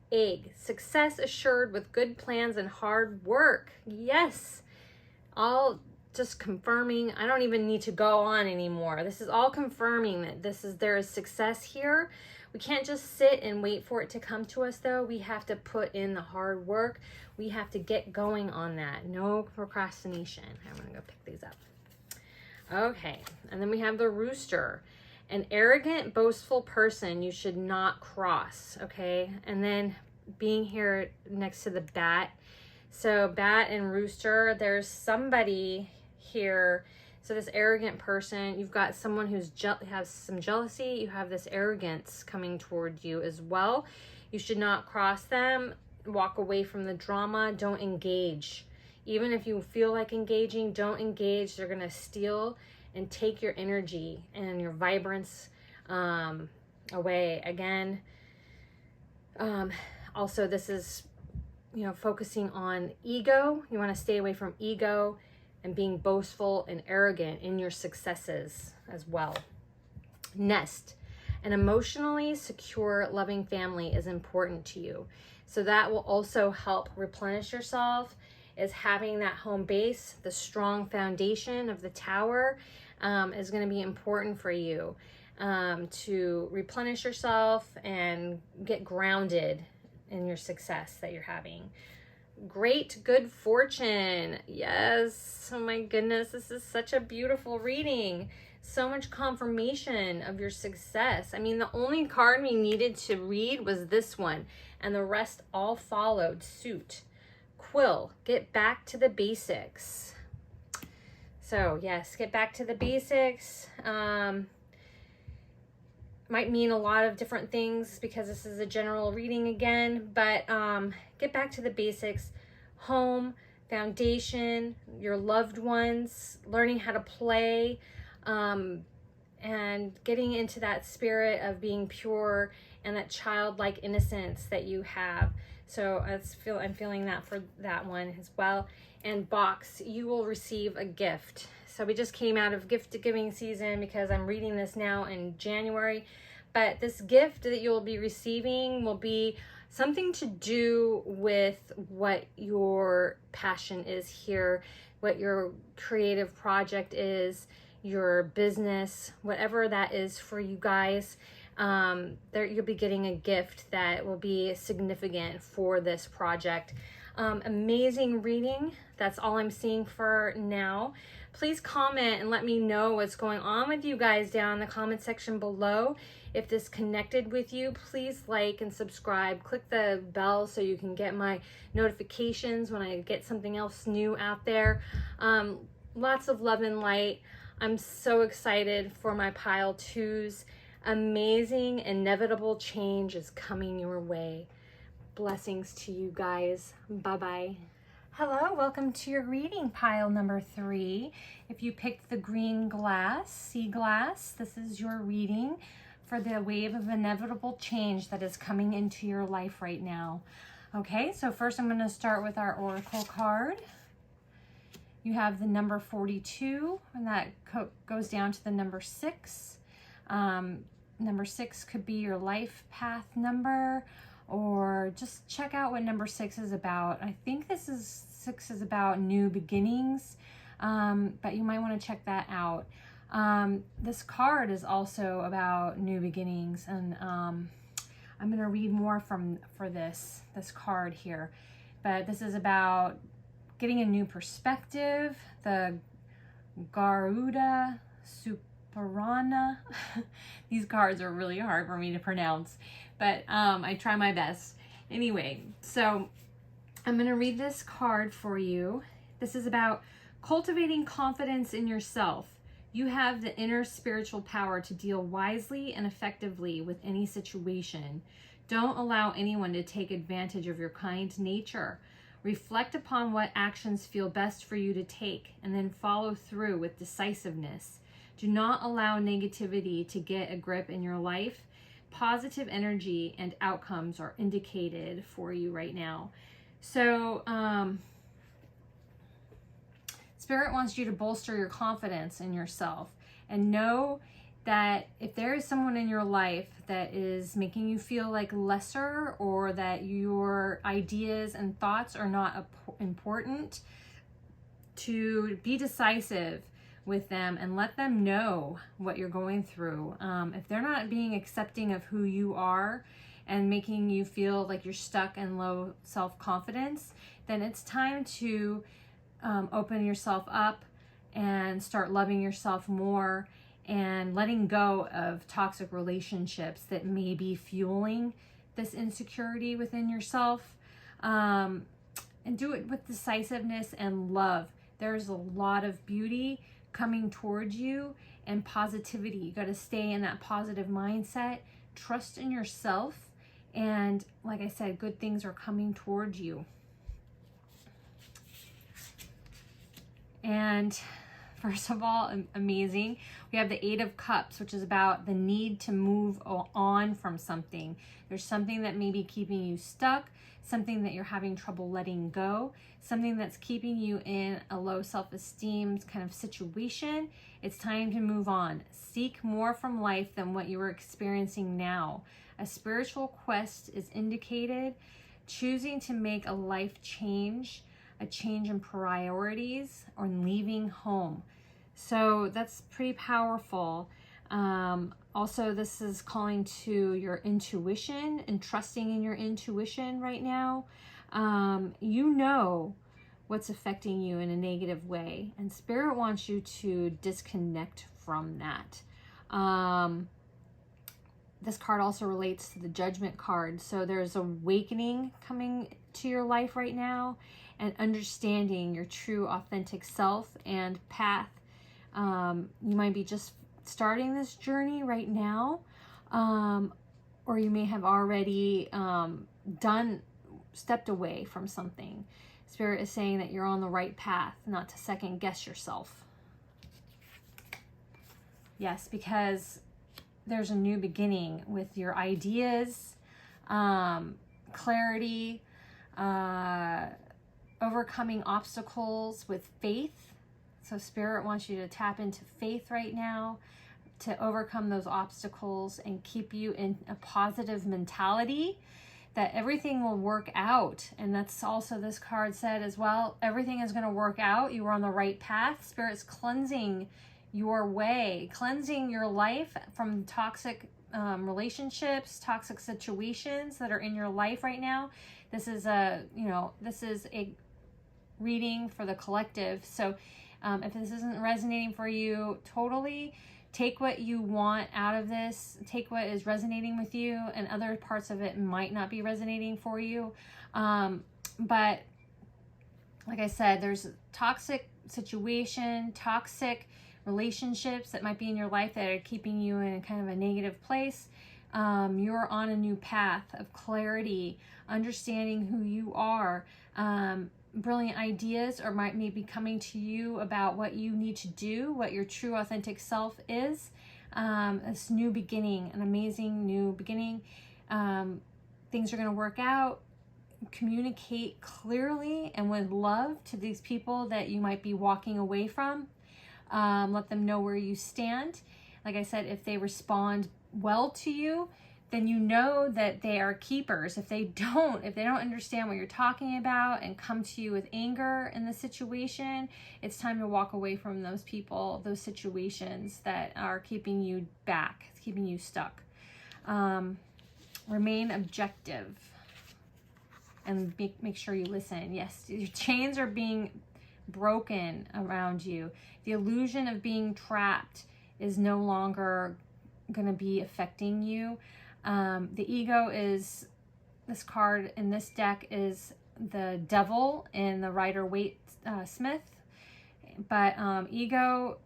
Egg, success assured with good plans and hard work. Yes, all just confirming. I don't even need to go on anymore. This is all confirming that there is success here. We can't just sit and wait for it to come to us though. We have to put in the hard work. We have to get going on that. No procrastination. I'm gonna go pick these up. Okay, and then we have the rooster. An arrogant, boastful person you should not cross, okay? And then being here next to the bat. So bat and rooster, there's somebody here. So this arrogant person, you've got someone who's has some jealousy. You have this arrogance coming toward you as well. You should not cross them. Walk away from the drama. Don't engage. Even if you feel like engaging, don't engage. They're going to steal and take your energy and your vibrance away. Again, also this is, you know, focusing on ego. You want to stay away from ego and being boastful and arrogant in your successes as well. Nest. An emotionally secure, loving family is important to you. So that will also help replenish yourself, is having that home base. The strong foundation of the tower is going to be important for you to replenish yourself and get grounded in your success that you're having. Great good fortune. Yes. Oh my goodness. This is such a beautiful reading. So much confirmation of your success. I mean, the only card we needed to read was this one, and the rest all followed suit. Quill, get back to the basics. So yes, get back to the basics. Might mean a lot of different things because this is a general reading again, but get back to the basics. Home, foundation, your loved ones, learning how to play, and getting into that spirit of being pure and that childlike innocence that you have. So I'm feeling that for that one as well. And box, you will receive a gift. So we just came out of gift giving season because I'm reading this now in January. But this gift that you'll be receiving will be something to do with what your passion is here, what your creative project is, your business, whatever that is for you guys. You'll be getting a gift that will be significant for this project. Amazing reading. That's all I'm seeing for now. Please comment and let me know what's going on with you guys down in the comment section below. If this connected with you, please like and subscribe. Click the bell so you can get my notifications when I get something else new out there. Lots of love and light. I'm so excited for my pile twos. Amazing, inevitable change is coming your way. Blessings to you guys. Bye-bye. Hello, welcome to your reading, pile number 3. If you picked the green glass, sea glass, this is your reading for the wave of inevitable change that is coming into your life right now. Okay, so first I'm going to start with our oracle card. You have the number 42, and that goes down to the number 6. Number 6 could be your life path number, or just check out what number 6 is about. I think 6 is about new beginnings, but you might want to check that out. This card is also about new beginnings, and I'm going to read more for this card here, but this is about getting a new perspective. The Garuda Supurana. These cards are really hard for me to pronounce, but I try my best. Anyway, so I'm going to read this card for you. This is about cultivating confidence in yourself. You have the inner spiritual power to deal wisely and effectively with any situation. Don't allow anyone to take advantage of your kind nature. Reflect upon what actions feel best for you to take, and then follow through with decisiveness. Do not allow negativity to get a grip in your life. Positive energy and outcomes are indicated for you right now. So, Spirit wants you to bolster your confidence in yourself, and know that if there is someone in your life that is making you feel like lesser, or that your ideas and thoughts are not important, to be decisive with them and let them know what you're going through. If they're not being accepting of who you are and making you feel like you're stuck in low self-confidence, then it's time to open yourself up and start loving yourself more, and letting go of toxic relationships that may be fueling this insecurity within yourself. And do it with decisiveness and love. There's a lot of beauty coming towards you and positivity. You got to stay in that positive mindset, trust in yourself, and like I said, good things are coming towards you. And first of all, amazing. We have the Eight of Cups, which is about the need to move on from something. There's something that may be keeping you stuck, something that you're having trouble letting go, something that's keeping you in a low self-esteem kind of situation. It's time to move on. Seek more from life than what you are experiencing now. A spiritual quest is indicated. Choosing to make a life change, a change in priorities, or leaving home. So that's pretty powerful. Also, this is calling to your intuition and trusting in your intuition right now. You know what's affecting you in a negative way, and Spirit wants you to disconnect from that. This card also relates to the Judgment card. So there's awakening coming to your life right now, and understanding your true authentic self and path. You might be just starting this journey right now, or you may have already stepped away from something. Spirit is saying that you're on the right path, not to second guess yourself. Yes, because there's a new beginning with your ideas, clarity, overcoming obstacles with faith. So Spirit wants you to tap into faith right now to overcome those obstacles and keep you in a positive mentality that everything will work out. And that's also this card said as well. Everything is going to work out. You are on the right path. Spirit's cleansing your way, cleansing your life from toxic relationships, toxic situations that are in your life right now. This is a reading for the collective. So if this isn't resonating for you totally, take what you want out of this, take what is resonating with you, and other parts of it might not be resonating for you. But like I said, there's a toxic situation, toxic relationships that might be in your life that are keeping you in kind of a negative place. You're on a new path of clarity, understanding who you are, brilliant ideas or may be coming to you about what you need to do, what your true authentic self is. This new beginning, an amazing new beginning. Things are going to work out. Communicate clearly and with love to these people that you might be walking away from. Let them know where you stand. Like I said, if they respond well to you, then you know that they are keepers. If they don't understand what you're talking about and come to you with anger in the situation, it's time to walk away from those people, those situations that are keeping you back, keeping you stuck. Remain objective and make sure you listen. Yes, your chains are being broken around you. The illusion of being trapped is no longer going to be affecting you. The ego is, this card in this deck is the devil in the Rider-Waite Smith. But ego,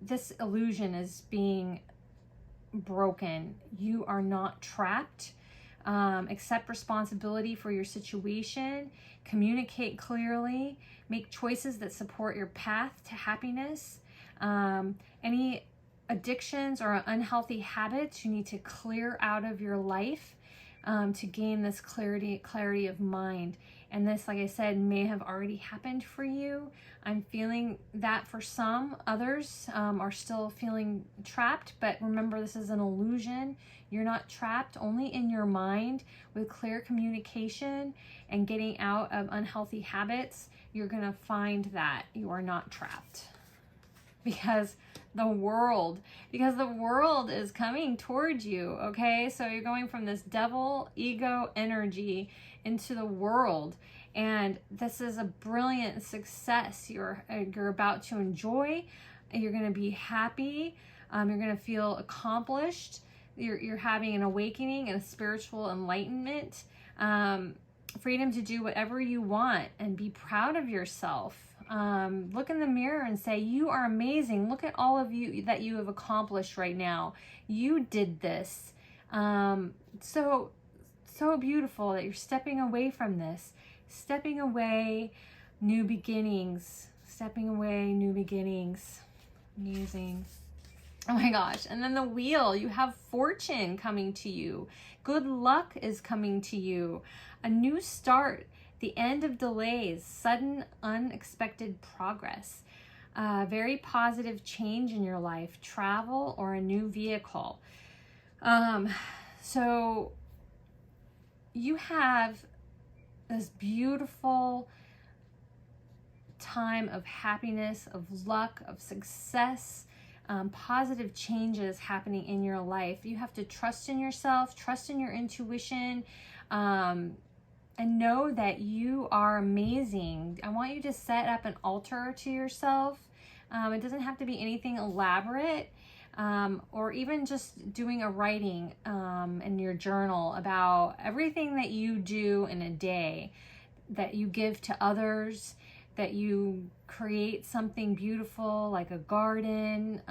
this illusion is being broken. You are not trapped. Accept responsibility for your situation. Communicate clearly. Make choices that support your path to happiness. Any addictions or unhealthy habits you need to clear out of your life to gain this clarity of mind. And this, like I said, may have already happened for you. I'm feeling that for some. Others are still feeling trapped, but remember, this is an illusion. You're not trapped, only in your mind. With clear communication and getting out of unhealthy habits, you're gonna find that you are not trapped. Because the world is coming towards you, okay? So you're going from this devil ego energy into the world, and this is a brilliant success you're about to enjoy. You're going to be happy. You're going to feel accomplished. You're having an awakening and a spiritual enlightenment. Freedom to do whatever you want and be proud of yourself. Look in the mirror and say, you are amazing. Look at all of you that you have accomplished right now. You did this. So beautiful that you're stepping away from this. Stepping away, new beginnings. Stepping away, new beginnings. Amazing. Oh my gosh. And then the wheel, you have fortune coming to you. Good luck is coming to you. A new start, the end of delays, sudden unexpected progress. Very positive change in your life, travel or a new vehicle. So you have this beautiful time of happiness, of luck, of success, positive changes happening in your life. You have to trust in yourself, trust in your intuition, and know that you are amazing. I want you to set up an altar to yourself. It doesn't have to be anything elaborate, or even just doing a writing in your journal about everything that you do in a day, that you give to others, that you create something beautiful like a garden,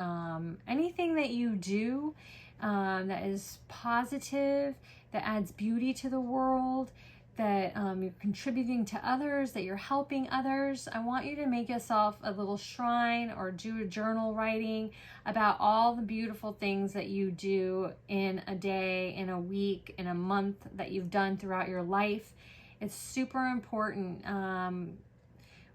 anything that you do that is positive, that adds beauty to the world, that you're contributing to others, that you're helping others. I want you to make yourself a little shrine or do a journal writing about all the beautiful things that you do in a day, in a week, in a month, that you've done throughout your life. It's super important.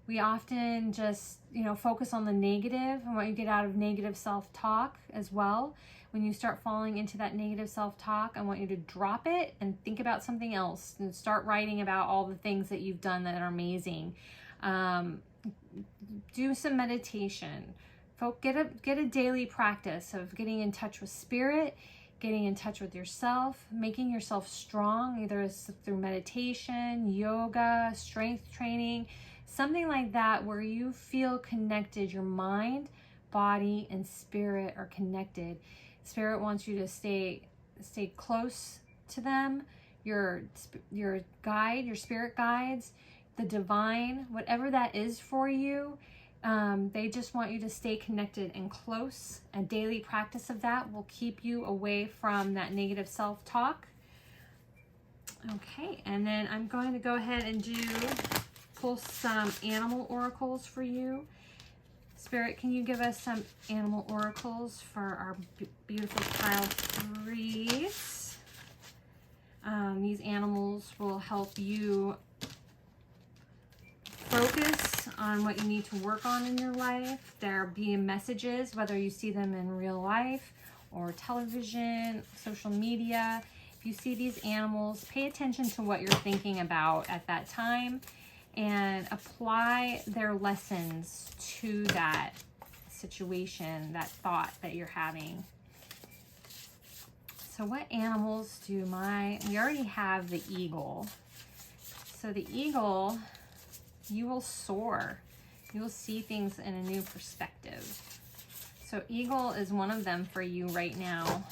We often just, focus on the negative. I want you to get out of negative self-talk as well. When you start falling into that negative self-talk, I want you to drop it and think about something else and start writing about all the things that you've done that are amazing. Do some meditation. Get a daily practice of getting in touch with spirit, getting in touch with yourself, making yourself strong, either through meditation, yoga, strength training, something like that where you feel connected. Your mind, body, and spirit are connected. Spirit wants you to stay close to them. Your guide, your spirit guides, the divine, whatever that is for you. They just want you to stay connected and close. A daily practice of that will keep you away from that negative self-talk. Okay, and then I'm going to go ahead and pull some animal oracles for you. Spirit, can you give us some animal oracles for our beautiful pile 3s? These animals will help you focus on what you need to work on in your life. There be messages, whether you see them in real life or television, social media. If you see these animals, pay attention to what you're thinking about at that time and apply their lessons to that situation, that thought that you're having. So what animals do we already have the eagle. So the eagle, you will soar. You will see things in a new perspective. So eagle is one of them for you right now.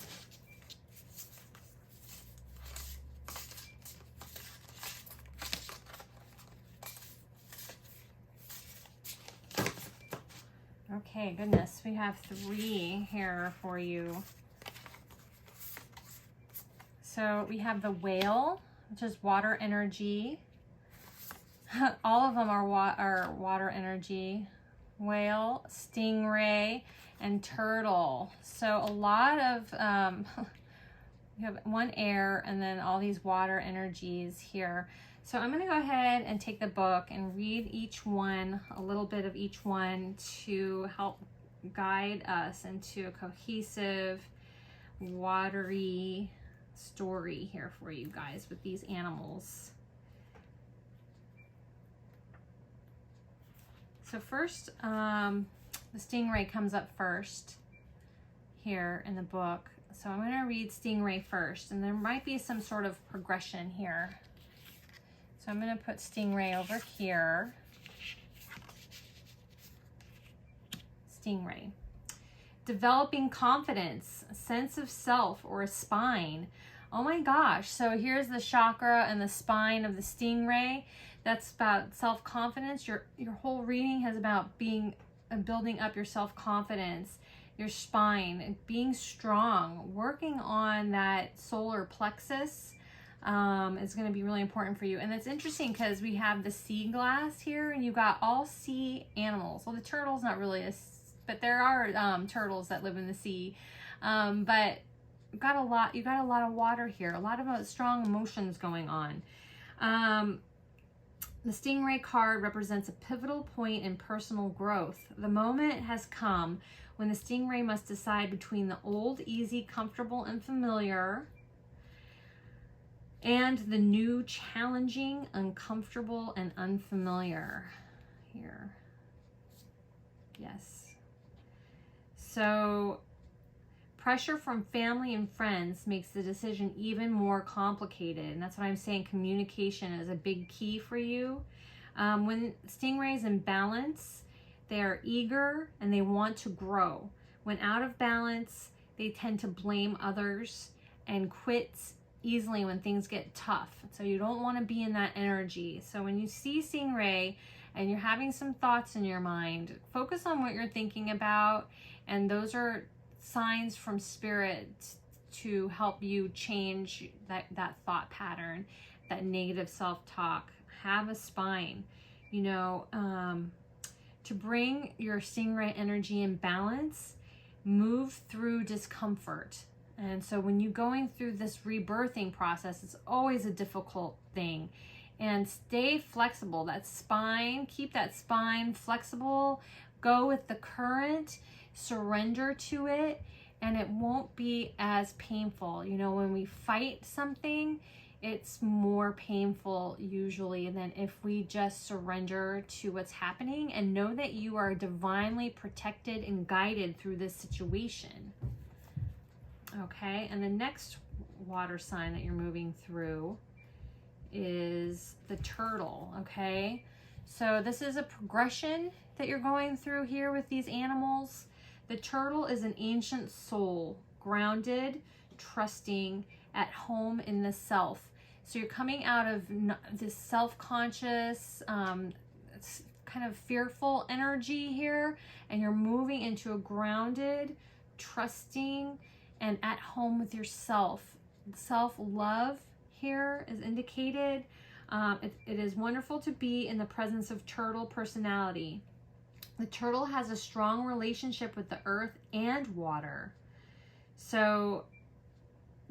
Okay, goodness, we have 3 here for you. So we have the whale, which is water energy. All of them are water energy. Whale, stingray, and turtle. So a lot of, you have 1 air and then all these water energies here. So I'm going to go ahead and take the book and read each one, a little bit of each one, to help guide us into a cohesive, watery story here for you guys with these animals. So first, the stingray comes up first here in the book. So I'm going to read stingray first, and there might be some sort of progression here. So I'm going to put stingray over here. stingray. Developing confidence, a sense of self, or a spine. Oh my gosh. So here's the chakra and the spine of the stingray. That's about self-confidence. Your whole reading has about building up your self-confidence, your spine, being strong, working on that solar plexus is going to be really important for you. And it's interesting because we have the sea glass here, and you got all sea animals. Well, the turtle's not really but there are turtles that live in the sea. But you got a lot of water here, a lot of strong emotions going on. The stingray card represents a pivotal point in personal growth. The moment has come when the stingray must decide between the old, easy, comfortable, and familiar, and the new, challenging, uncomfortable, and unfamiliar. Here. Yes. So pressure from family and friends makes the decision even more complicated. And that's what I'm saying. Communication is a big key for you. When stingrays in balance, they are eager and they want to grow. When out of balance, they tend to blame others and quit easily when things get tough. So you don't want to be in that energy. So when you see stingray and you're having some thoughts in your mind, focus on what you're thinking about. And those are signs from spirit to help you change that thought pattern, that negative self-talk. Have a spine, you know, to bring your stingray energy in balance, move through discomfort. And so when you're going through this rebirthing process, it's always a difficult thing. And stay flexible. That spine, keep that spine flexible. Go with the current. Surrender to it, and it won't be as painful. You know, when we fight something, it's more painful usually than if we just surrender to what's happening and know that you are divinely protected and guided through this situation. Okay, and the next water sign that you're moving through is the turtle. Okay, so this is a progression that you're going through here with these animals. The turtle is an ancient soul, grounded, trusting, at home in the self. So you're coming out of this self-conscious, kind of fearful energy here, and you're moving into a grounded, trusting, and at home with yourself. Self-love here is indicated. It is wonderful to be in the presence of turtle personality. The turtle has a strong relationship with the earth and water. So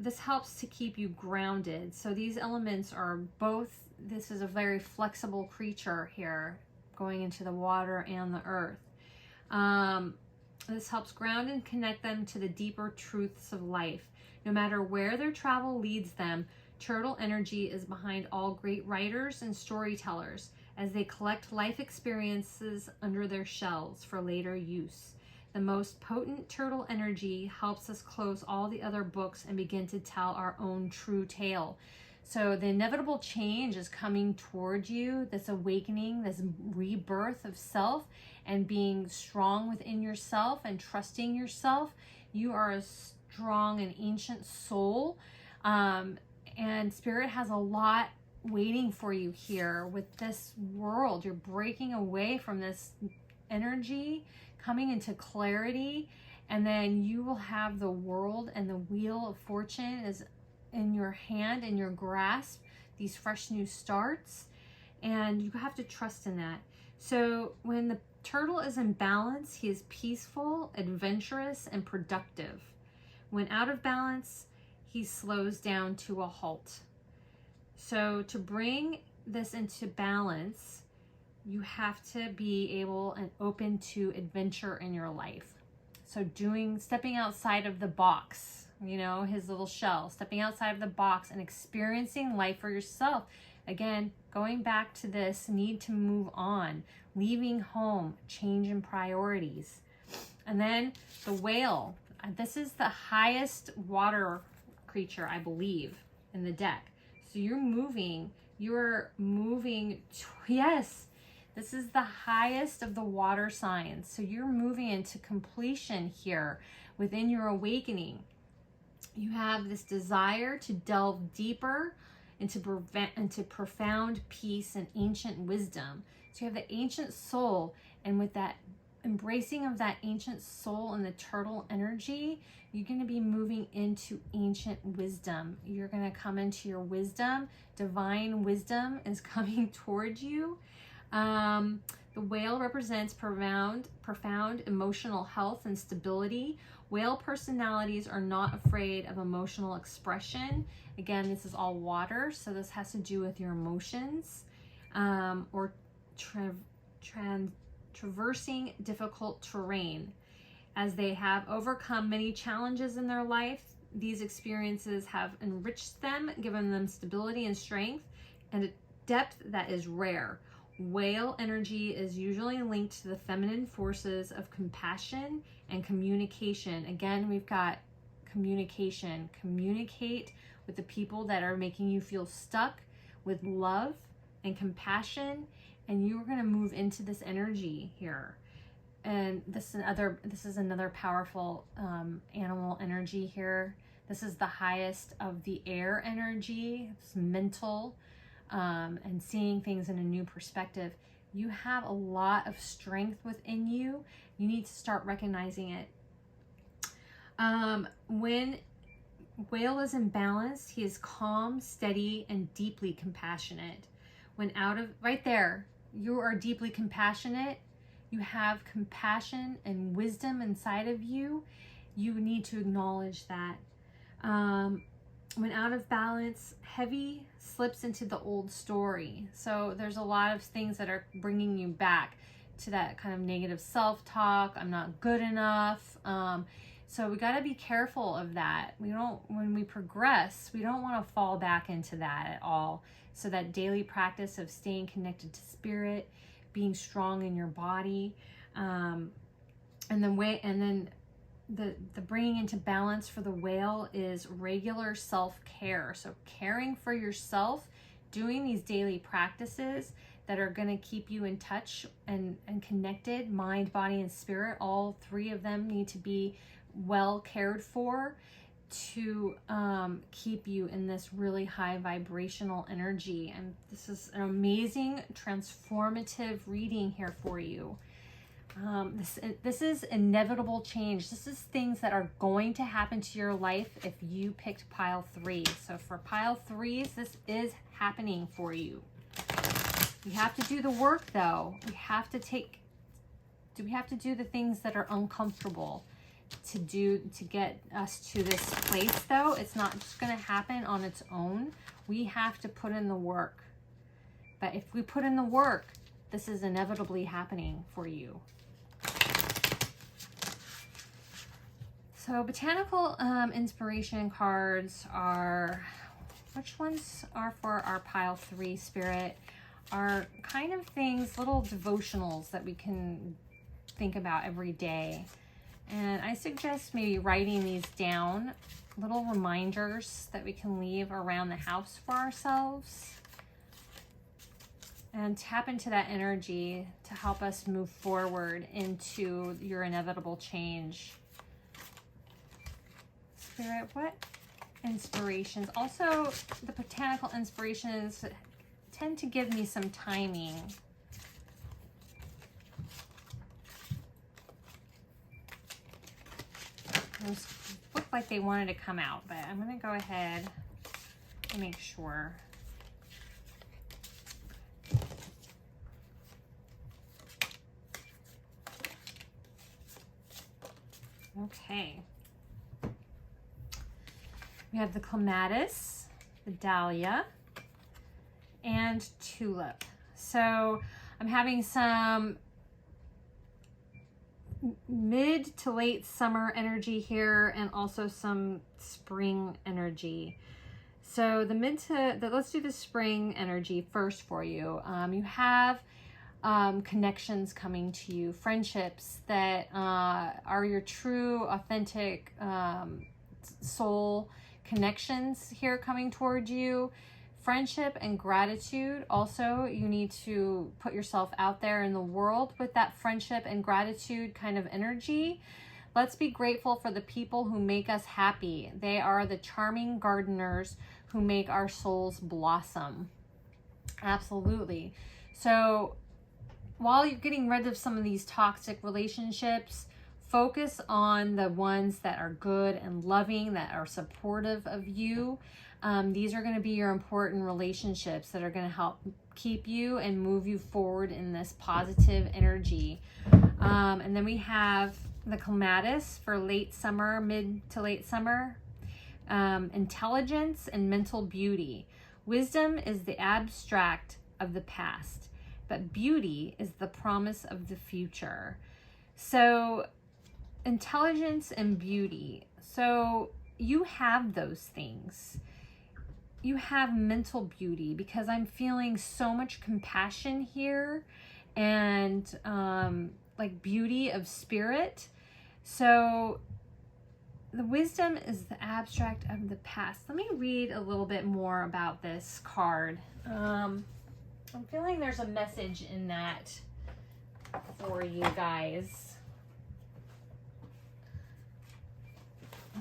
this helps to keep you grounded. So these elements are both, this is a very flexible creature here, going into the water and the earth. This helps ground and connect them to the deeper truths of life. No matter where their travel leads them, turtle energy is behind all great writers and storytellers, as they collect life experiences under their shells for later use. The most potent turtle energy helps us close all the other books and begin to tell our own true tale. So the inevitable change is coming toward you, this awakening, this rebirth of self, and being strong within yourself and trusting yourself. You are a strong and ancient soul, and spirit has a lot waiting for you here with this world. You're breaking away from this energy, coming into clarity, and then you will have the world, and the wheel of fortune is in your hand, in your grasp, these fresh new starts, and you have to trust in that. So when the turtle is in balance, he is peaceful, adventurous, and productive. When out of balance, he slows down to a halt. So to bring this into balance, you have to be able and open to adventure in your life. So stepping outside of the box, you know, his little shell, stepping outside of the box and experiencing life for yourself. Again, going back to this need to move on, leaving home, change in priorities. And then the whale. This is the highest water creature, I believe, in the deck. So you're moving, yes, This is the highest of the water signs. So you're moving into completion here within your awakening. You have this desire to delve deeper into profound peace and ancient wisdom. So you have the ancient soul, and with that embracing of that ancient soul and the turtle energy, you're going to be moving into ancient wisdom. You're going to come into your wisdom. Divine wisdom is coming towards you. The whale represents profound emotional health and stability. Whale personalities are not afraid of emotional expression. Again, this is all water, so this has to do with your emotions, or traversing difficult terrain. As they have overcome many challenges in their life, these experiences have enriched them, given them stability and strength, and a depth that is rare. Whale energy is usually linked to the feminine forces of compassion and communication. Again, we've got communication. Communicate with the people that are making you feel stuck with love and compassion, and you're going to move into this energy here. And this is another powerful animal energy here. This is the highest of the air energy. It's mental, and seeing things in a new perspective. You have a lot of strength within you. You need to start recognizing it. When whale is imbalanced, he is calm, steady, and deeply compassionate. When out of, right there, you are deeply compassionate. You have compassion and wisdom inside of you. You need to acknowledge that. When out of balance, heavy slips into the old story. So there's a lot of things that are bringing you back to that kind of negative self-talk. I'm not good enough. So we got to be careful of that. When we progress, we don't want to fall back into that at all. So that daily practice of staying connected to spirit, being strong in your body, and then the bringing into balance for the whale is regular self-care. So caring for yourself, doing these daily practices that are going to keep you in touch and connected, mind, body, and spirit. All three of them need to be well cared for to keep you in this really high vibrational energy. And this is an amazing transformative reading here for you. This is inevitable change. This is things that are going to happen to your life if you picked pile 3. So for pile 3s, this is happening for you. You have to do the work though. We have to do the things that are uncomfortable to get us to this place though. It's not just going to happen on its own. We have to put in the work. But if we put in the work, this is inevitably happening for you. So botanical inspiration cards are, which ones are for our pile 3 spirit, are kind of things, little devotionals that we can think about every day. And I suggest maybe writing these down, little reminders that we can leave around the house for ourselves, and tap into that energy to help us move forward into your inevitable change. Spirit, what inspirations? Also, the botanical inspirations tend to give me some timing. Those look like they wanted to come out, but I'm going to go ahead and make sure. Okay. We have the clematis, the dahlia, and tulip. So I'm having some mid to late summer energy here, and also some spring energy. So let's do the spring energy first for you. You have connections coming to you, friendships that are your true, authentic soul connections here coming toward you. Friendship and gratitude. Also, you need to put yourself out there in the world with that friendship and gratitude kind of energy. Let's be grateful for the people who make us happy. They are the charming gardeners who make our souls blossom. Absolutely. So while you're getting rid of some of these toxic relationships, focus on the ones that are good and loving, that are supportive of you. These are going to be your important relationships that are going to help keep you and move you forward in this positive energy. And then we have the clematis for late summer, mid to late summer. Intelligence and mental beauty. Wisdom is the abstract of the past, but beauty is the promise of the future. So intelligence and beauty. So you have those things. You have mental beauty, because I'm feeling so much compassion here and like beauty of spirit. So the wisdom is the abstract of the past. Let me read a little bit more about this card. I'm feeling there's a message in that for you guys.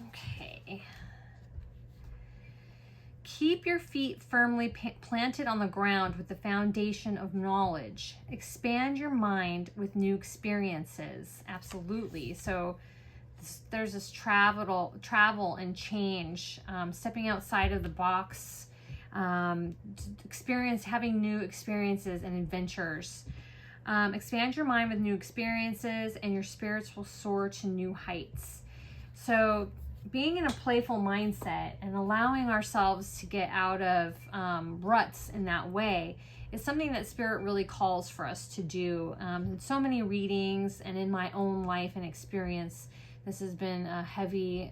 Okay. Keep your feet firmly planted on the ground with the foundation of knowledge. Expand your mind with new experiences. Absolutely. So there's this travel and change, stepping outside of the box, having new experiences and adventures. Expand your mind with new experiences, and your spirits will soar to new heights. So being in a playful mindset and allowing ourselves to get out of ruts in that way is something that Spirit really calls for us to do. In so many readings and in my own life and experience, this has been a heavy,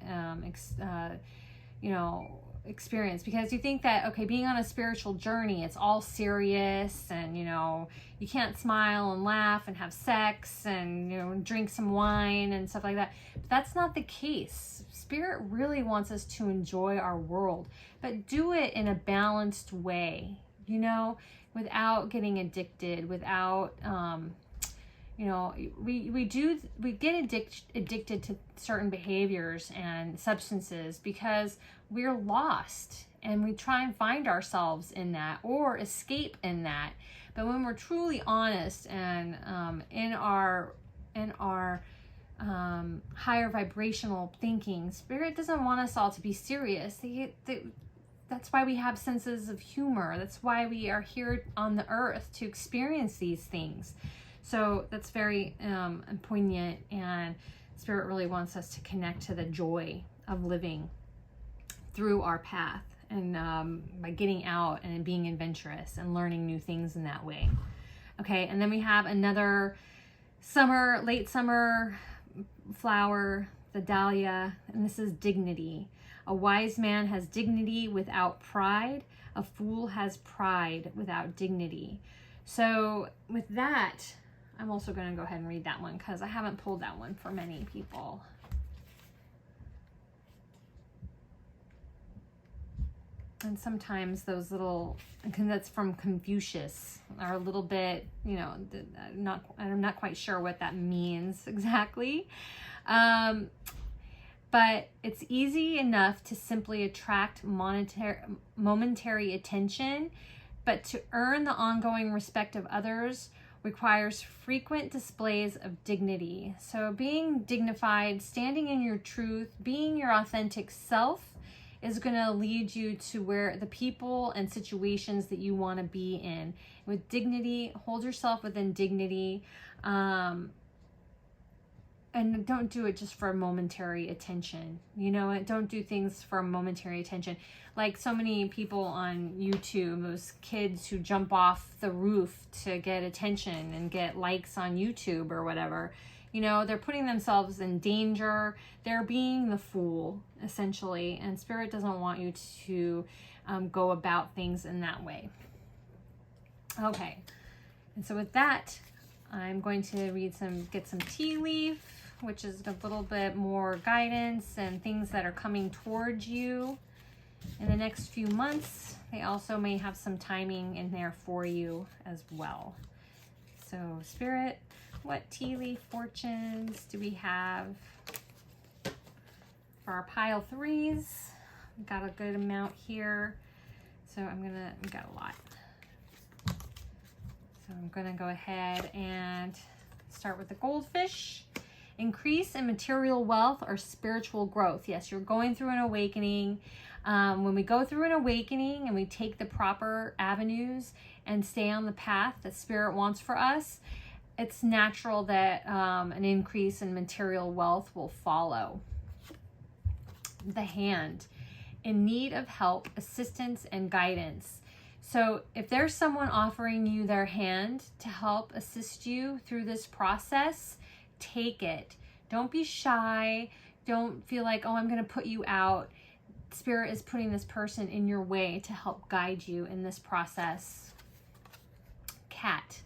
experience, because you think that, okay, being on a spiritual journey, it's all serious and, you can't smile and laugh and have sex and, drink some wine and stuff like that. But that's not the case. Spirit really wants us to enjoy our world, but do it in a balanced way, without getting addicted, without, we get addicted to certain behaviors and substances because we're lost and we try and find ourselves in that or escape in that. But when we're truly honest and in our higher vibrational thinking, Spirit doesn't want us all to be serious. That's why we have senses of humor. That's why we are here on the earth, to experience these things. So that's very poignant, and Spirit really wants us to connect to the joy of living through our path, and by getting out and being adventurous and learning new things in that way. Okay, and then we have another late summer flower, the dahlia, and this is dignity. A wise man has dignity without pride. A fool has pride without dignity. So with that, I'm also going to go ahead and read that one because I haven't pulled that one for many people. And sometimes those little, that's from Confucius, are a little bit, I'm not quite sure what that means exactly. But it's easy enough to simply attract momentary attention, but to earn the ongoing respect of others requires frequent displays of dignity. So being dignified, standing in your truth, being your authentic self is going to lead you to where the people and situations that you want to be in. With dignity, hold yourself within dignity. And don't do it just for momentary attention. Don't do things for momentary attention. Like so many people on YouTube, those kids who jump off the roof to get attention and get likes on YouTube or whatever. They're putting themselves in danger. They're being the fool, essentially. And Spirit doesn't want you to go about things in that way. Okay. And so with that, I'm going to get some tea leaf, which is a little bit more guidance and things that are coming towards you. in the next few months. They also may have some timing in there for you as well. So Spirit, what tea leaf fortunes do we have for our pile threes? We've got a good amount here. So we got a lot. So I'm gonna go ahead and start with the goldfish. Increase in material wealth or spiritual growth. Yes, you're going through an awakening. When we go through an awakening and we take the proper avenues and stay on the path that Spirit wants for us, it's natural that an increase in material wealth will follow. The Hand, in need of help, assistance, and guidance. So if there's someone offering you their hand to help assist you through this process, take it. Don't be shy. Don't feel like, oh, I'm going to put you out. Spirit is putting this person in your way to help guide you in this process. Cat,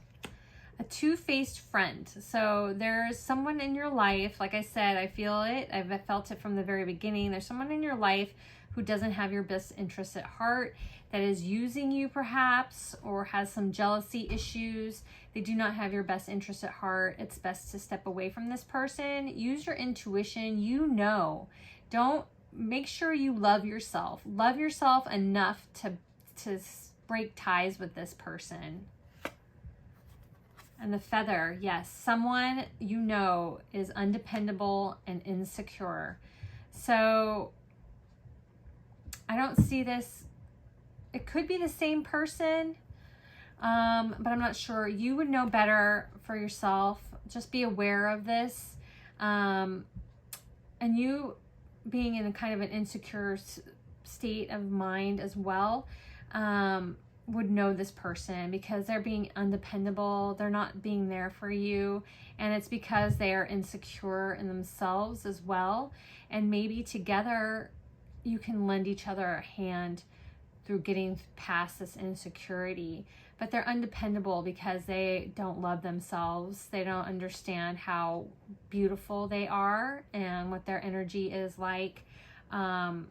a two-faced friend. So there's someone in your life, like I said, I feel it. I've felt it from the very beginning. There's someone in your life who doesn't have your best interests at heart, that is using you perhaps, or has some jealousy issues. They do not have your best interest at heart. It's best to step away from this person. Use your intuition. You know. Don't, make sure you love yourself. Love yourself enough to break ties with this person. And the Feather, yes, someone you know is undependable and insecure. So I don't see this. It could be the same person, but I'm not sure. You would know better for yourself. Just be aware of this. And you being in a kind of an insecure state of mind as well, would know this person, because they're being undependable. They're not being there for you. And it's because they are insecure in themselves as well. And maybe together you can lend each other a hand through getting past this insecurity. But they're undependable because they don't love themselves. They don't understand how beautiful they are and what their energy is like. You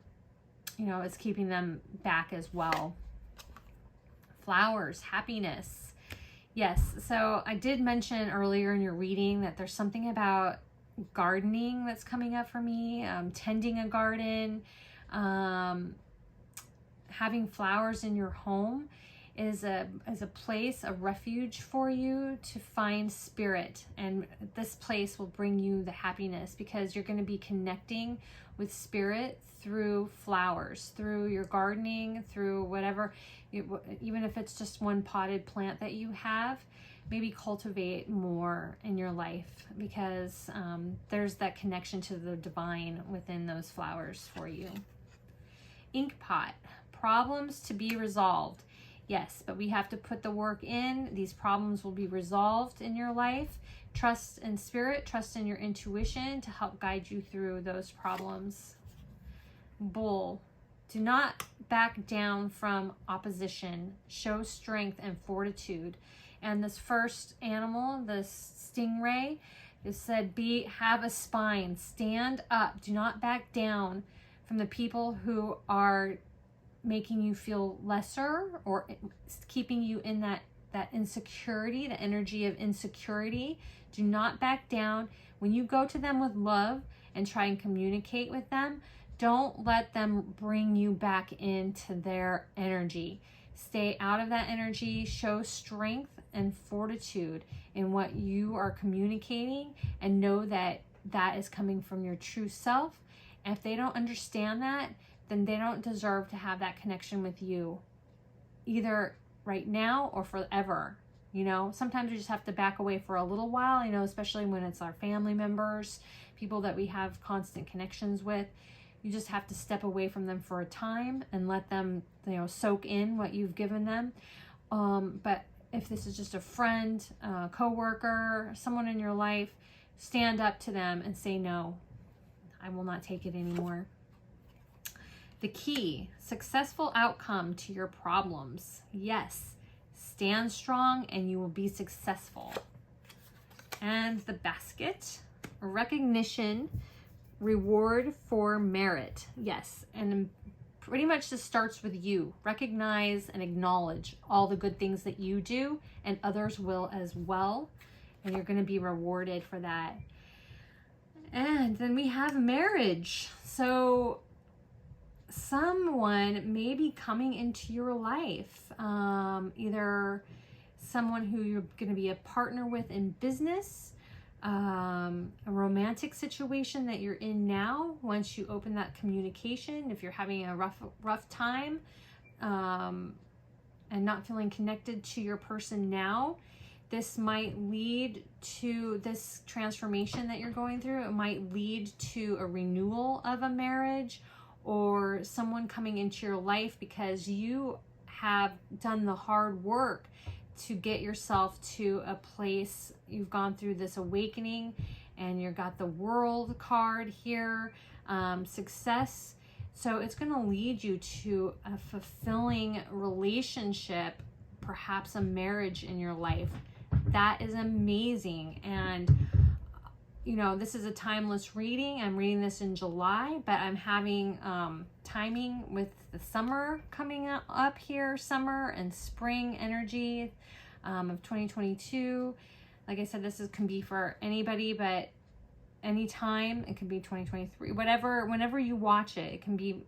know, it's keeping them back as well. Flowers, happiness. Yes, so I did mention earlier in your reading that there's something about gardening that's coming up for me, tending a garden, having flowers in your home is a place, a refuge for you to find spirit. And this place will bring you the happiness, because you're going to be connecting with spirit through flowers, through your gardening, through whatever, even if it's just one potted plant that you have. Maybe cultivate more in your life, because there's that connection to the divine within those flowers for you. Ink pot, problems to be resolved. Yes, but we have to put the work in. These problems will be resolved in your life. Trust in spirit, trust in your intuition to help guide you through those problems. Bull, do not back down from opposition. Show strength and fortitude. And this first animal, this stingray, it said, have a spine, stand up, do not back down from the people who are making you feel lesser or keeping you in that insecurity, the energy of insecurity. Do not back down. When you go to them with love and try and communicate with them, don't let them bring you back into their energy. Stay out of that energy. Show strength and fortitude in what you are communicating, and know that that is coming from your true self. And if they don't understand that, then they don't deserve to have that connection with you, either right now or forever. You know, sometimes we just have to back away for a little while, you know, especially when it's our family members, people that we have constant connections with. You just have to step away from them for a time and let them, you know, soak in what you've given them. But if this is just a friend, a coworker, someone in your life, stand up to them and say, no, I will not take it anymore. The key, successful outcome to your problems. Yes, stand strong and you will be successful. And the basket, recognition, reward for merit. Yes, and pretty much this starts with you. Recognize and acknowledge all the good things that you do, and others will as well. And you're going to be rewarded for that. And then we have marriage. So someone may be coming into your life, either someone who you're going to be a partner with in business, a romantic situation that you're in now. Once you open that communication, if you're having a rough time and not feeling connected to your person now, this might lead to this transformation that you're going through. It might lead to a renewal of a marriage, or someone coming into your life because you have done the hard work to get yourself to a place. You've gone through this awakening, and you've got the World card here, success. So it's going to lead you to a fulfilling relationship, perhaps a marriage in your life. That is amazing. And you know, this is a timeless reading. I'm reading this in July, but I'm having timing with the summer coming up here, summer and spring energy of 2022. Like I said, this can be for anybody, but anytime. It can be 2023, whenever you watch it, it can be,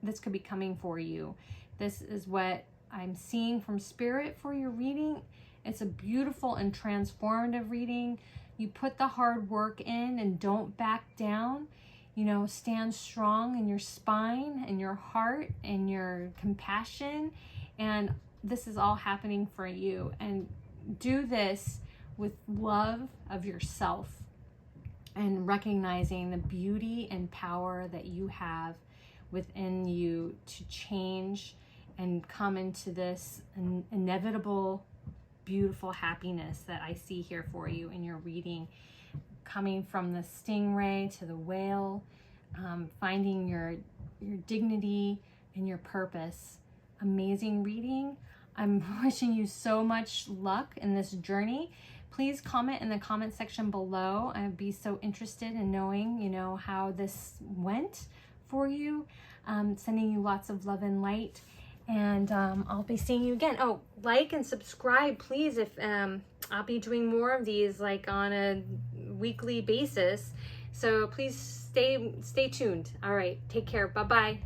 this could be coming for you. This is what I'm seeing from Spirit for your reading. It's a beautiful and transformative reading. You put the hard work in and don't back down. You know, stand strong in your spine and your heart and your compassion. And this is all happening for you. And do this with love of yourself and recognizing the beauty and power that you have within you to change and come into this inevitable, beautiful happiness that I see here for you in your reading, coming from the stingray to the whale, finding your dignity and your purpose. Amazing reading. I'm wishing you so much luck in this journey. Please comment in the comment section below. I'd be so interested in knowing, you know, how this went for you. Sending you lots of love and light. And I'll be seeing you again. Oh, like and subscribe, please. If I'll be doing more of these, like on a weekly basis. So please stay tuned. All right, take care. Bye-bye.